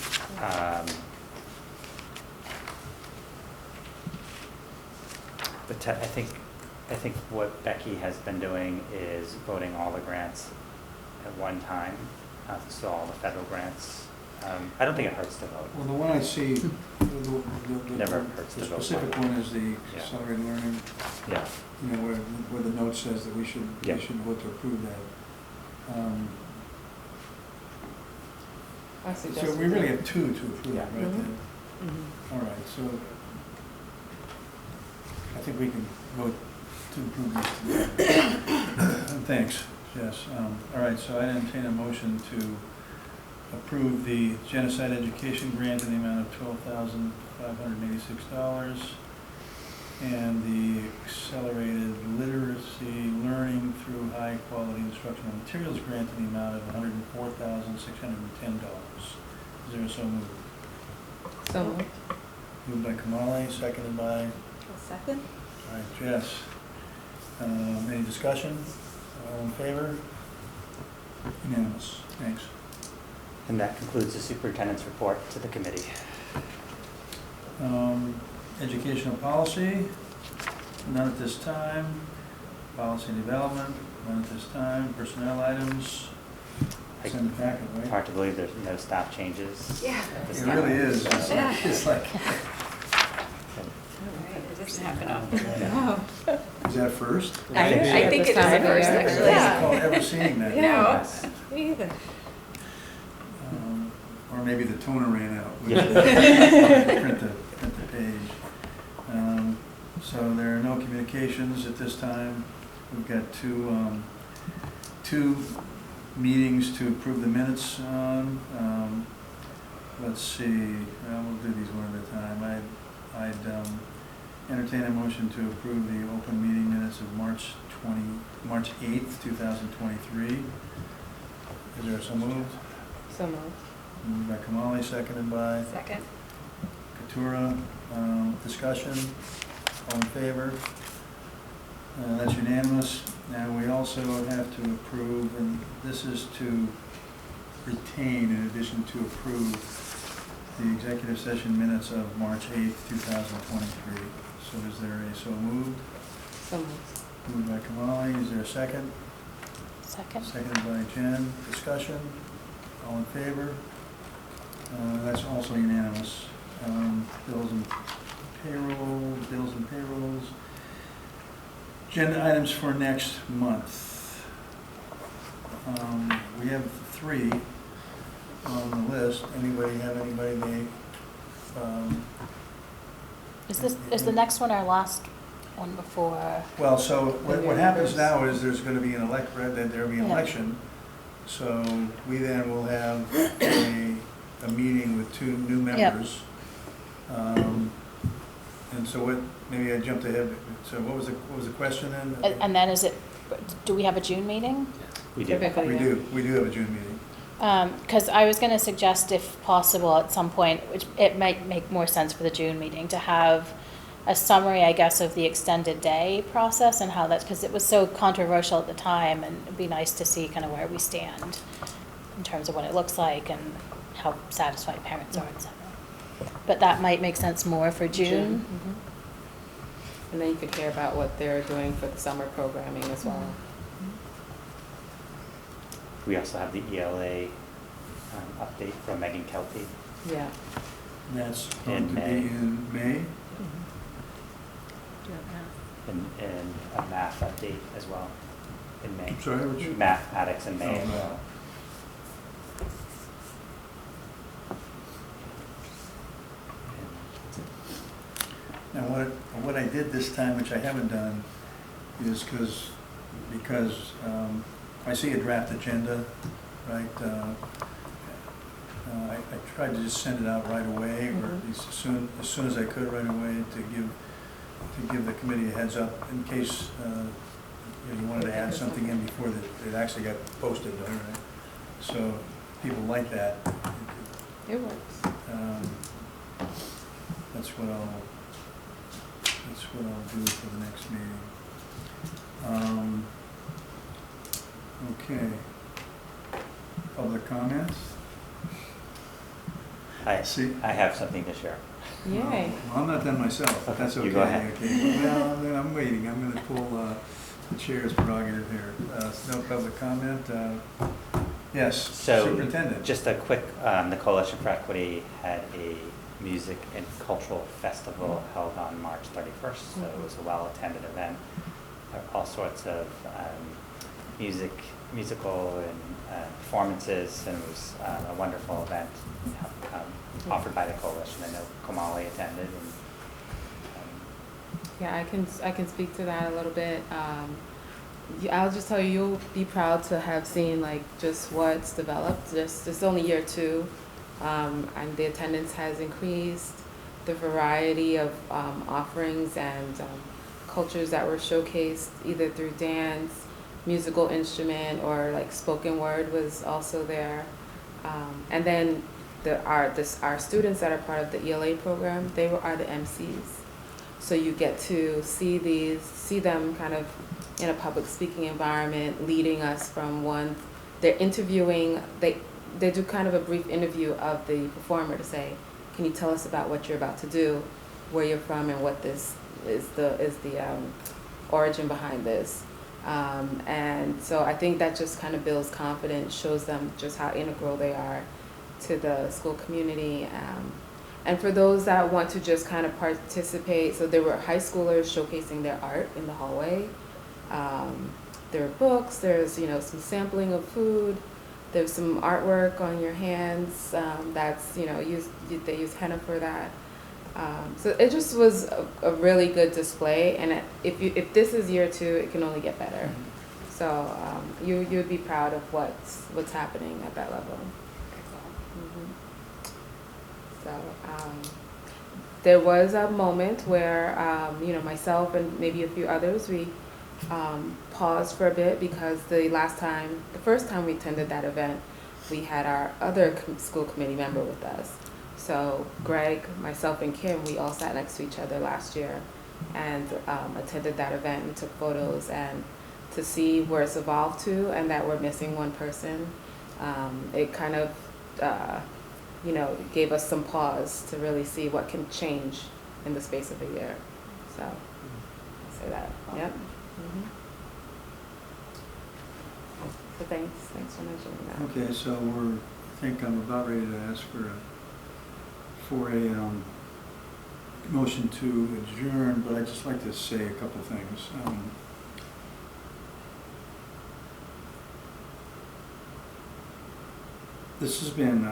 But I think what Becky has been doing is voting all the grants at one time, so all the federal grants. I don't think it hurts to vote. Well, the one I see, Never hurts to the vote. specific one is the Yeah. accelerated learning, Yeah. where the note says that we should Yeah. vote to approve that. I So suggest we really have 2 to approve, Yeah. right then? All right, so I think we can vote to approve these together. Thanks, Jess. All right, so I entertain a motion to approve the genocide education grant in the amount of $12,586 and the accelerated literacy learning through high quality instructional materials grant in the amount of $104,610. Is there a so moved? So moved. Moved by Kamali, seconded by, A second? all right, Jess. Any discussion? All in favor? Unanimous. Thanks. And that concludes the superintendent's report to the committee. Educational policy, none at this time. Policy development, none at this time. Personnel items, it's in the packet, It's right? hard to believe there's no staff changes. Yeah. at this It time. really is. It's like, It doesn't happen often. No. is that first? I think it is a This time of first, year. actually. I don't recall ever seeing that. No. Yes. Me either. Or maybe the toner ran out. Yeah. Print the page. So there are no communications at this time. We've got two meetings to approve the minutes on. Let's see, we'll do these one at a time. I'd entertain a motion to approve the open meeting minutes of March 8th, 2023. Is there so moved? So moved. Moved by Kamali, seconded by Second. Katura. Discussion, all in favor? That's unanimous. Now, we also have to approve, and this is to retain in addition to approve the executive session minutes of March 8th, 2023. So is there a so moved? So moved. Moved by Kamali, is there a second? Second. Seconded by Jen. Discussion, all in favor? That's also unanimous. Bills and payrolls. Agenda items for next month. We have 3 on the list. Anybody have anybody they, Is the next one our last one before? well, so what New happens members. now is there's gonna be an there'll be an Yeah. election. So we then will have a meeting with 2 new Yep. members. And so maybe I jumped ahead, so what was the question then? And then do we have a June meeting? We do. Typically, yeah. We do have a June meeting. Because I was going to suggest, if possible, at some point, which it might make more sense for the June meeting, to have a summary, I guess, of the extended day process and how that's, because it was so controversial at the time, and it'd be nice to see kind of where we stand in terms of what it looks like and how satisfied parents are, et cetera. But that might make sense more for June. And then you could hear about what they're doing for the summer programming as well. We also have the ELA update from Megan Kelty. Yeah. That's In going to be May. in May. And a math update as well in May. I'm sorry, what you? Mathematics in May as Oh, well. Now, what I did this time, which I haven't done, is because I see a draft agenda, right? I tried to just send it out right away, or at least as soon as I could right away, to give the committee a heads up in case you wanted to add something in before it actually got posted, right? So people like that. It works. That's what I'll do for the next meeting. Okay. Public comments? I have something to share. Yay. Well, I'm not done myself, but that's okay. You go ahead. Okay. Well, then I'm waiting. I'm gonna pull the chair's prerogative here. No public comment. Yes, So, Superintendent. just a quick, the Coalition for Equity had a music and cultural festival held on March 31st, so it was a well-attended event. There were all sorts of musical and performances, and it was a wonderful event offered by the Coalition. I know Kamali attended. And, Yeah, I can speak to that a little bit. I'll just tell you, you'll be proud to have seen like just what's developed. It's only year 2, and the attendance has increased. The variety of offerings and cultures that were showcased either through dance, musical instrument, or like spoken word was also there. And then our students that are part of the ELA program, are the MCs. So you get to see them kind of in a public speaking environment, leading us from they're interviewing, they do kind of a brief interview of the performer to say, can you tell us about what you're about to do, where you're from, and what this is the origin behind this. And so I think that just kind of builds confidence, shows them just how integral they are to the school community. And for those that want to just kind of participate, so there were high schoolers showcasing their art in the hallway. There are books, there's some sampling of food, there's some artwork on your hands, that's they use henna for that. So it just was a really good display, and if this is year 2, it can only get better. So you'd be proud of what's happening at that level. So there was a moment where myself and maybe a few others, we paused for a bit because the first time we attended that event, we had our other school committee member with us. So Greg, myself, and Kim, we all sat next to each other last year and attended that event and took photos, and to see where it's evolved to and that we're missing one person, it kind of gave us some pause to really see what can change in the space of a year. So I'll say that. Yep. So thanks for mentioning that. Okay, so I think I'm about ready to ask for a motion to adjourn, but I'd just like to say a couple things. This has been,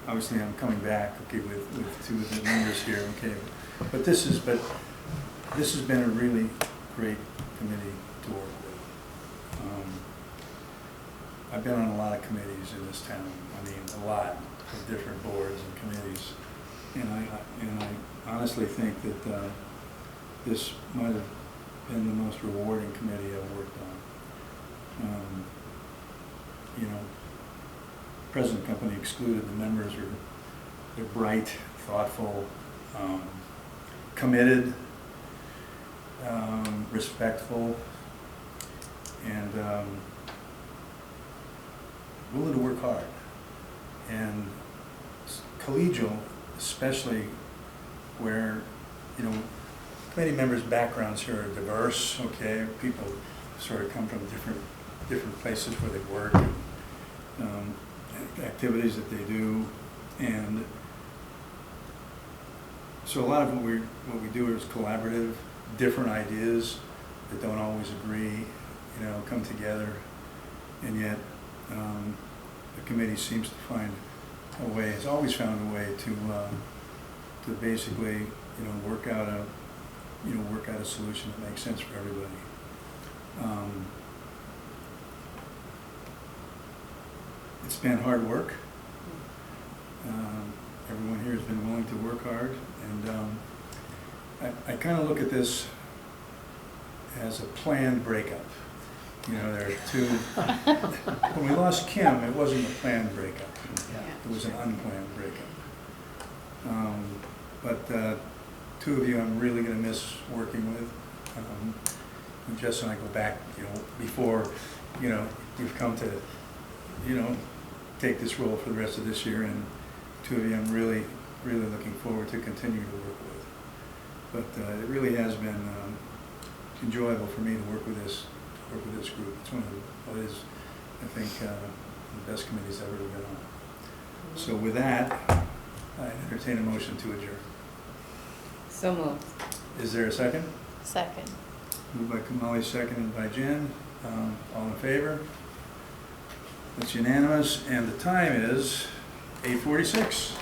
obviously I'm coming back, okay, with two of the members here, okay. But this has been a really great committee to work with. I've been on a lot of committees in this town, I mean, a lot of different boards and committees. And I honestly think that this might have been the most rewarding committee I've worked on. You know, present company excluded, the members they're bright, thoughtful, committed, respectful, and willing to work hard. And collegial, especially where, you know, committee members' backgrounds here are diverse, okay? People sort of come from different places where they work, and activities that they do, and so a lot of what we do is collaborative, different ideas that don't always agree, you know, come together, and yet the committee seems to find a way, has always found a way to basically, you know, work out a solution that makes sense for everybody. It's been hard work. Everyone here has been willing to work hard, and I kind of look at this as a planned breakup. You know, there are two. When we lost Kim, it wasn't a planned breakup. It was an unplanned breakup. But two of you I'm really going to miss working with. And Jess and I go back, you know, before, you know, we've come to, you know, take this role for the rest of this year, and two of you I'm really looking forward to continue to work with. But it really has been enjoyable for me to work with this group. It's one of what is, I think, the best committees I've ever been on. So with that, I entertain a motion to adjourn. So moved. Is there a second? Second. Moved by Kamali, seconded by Jen. All in favor? That's unanimous, and the time is 8:46.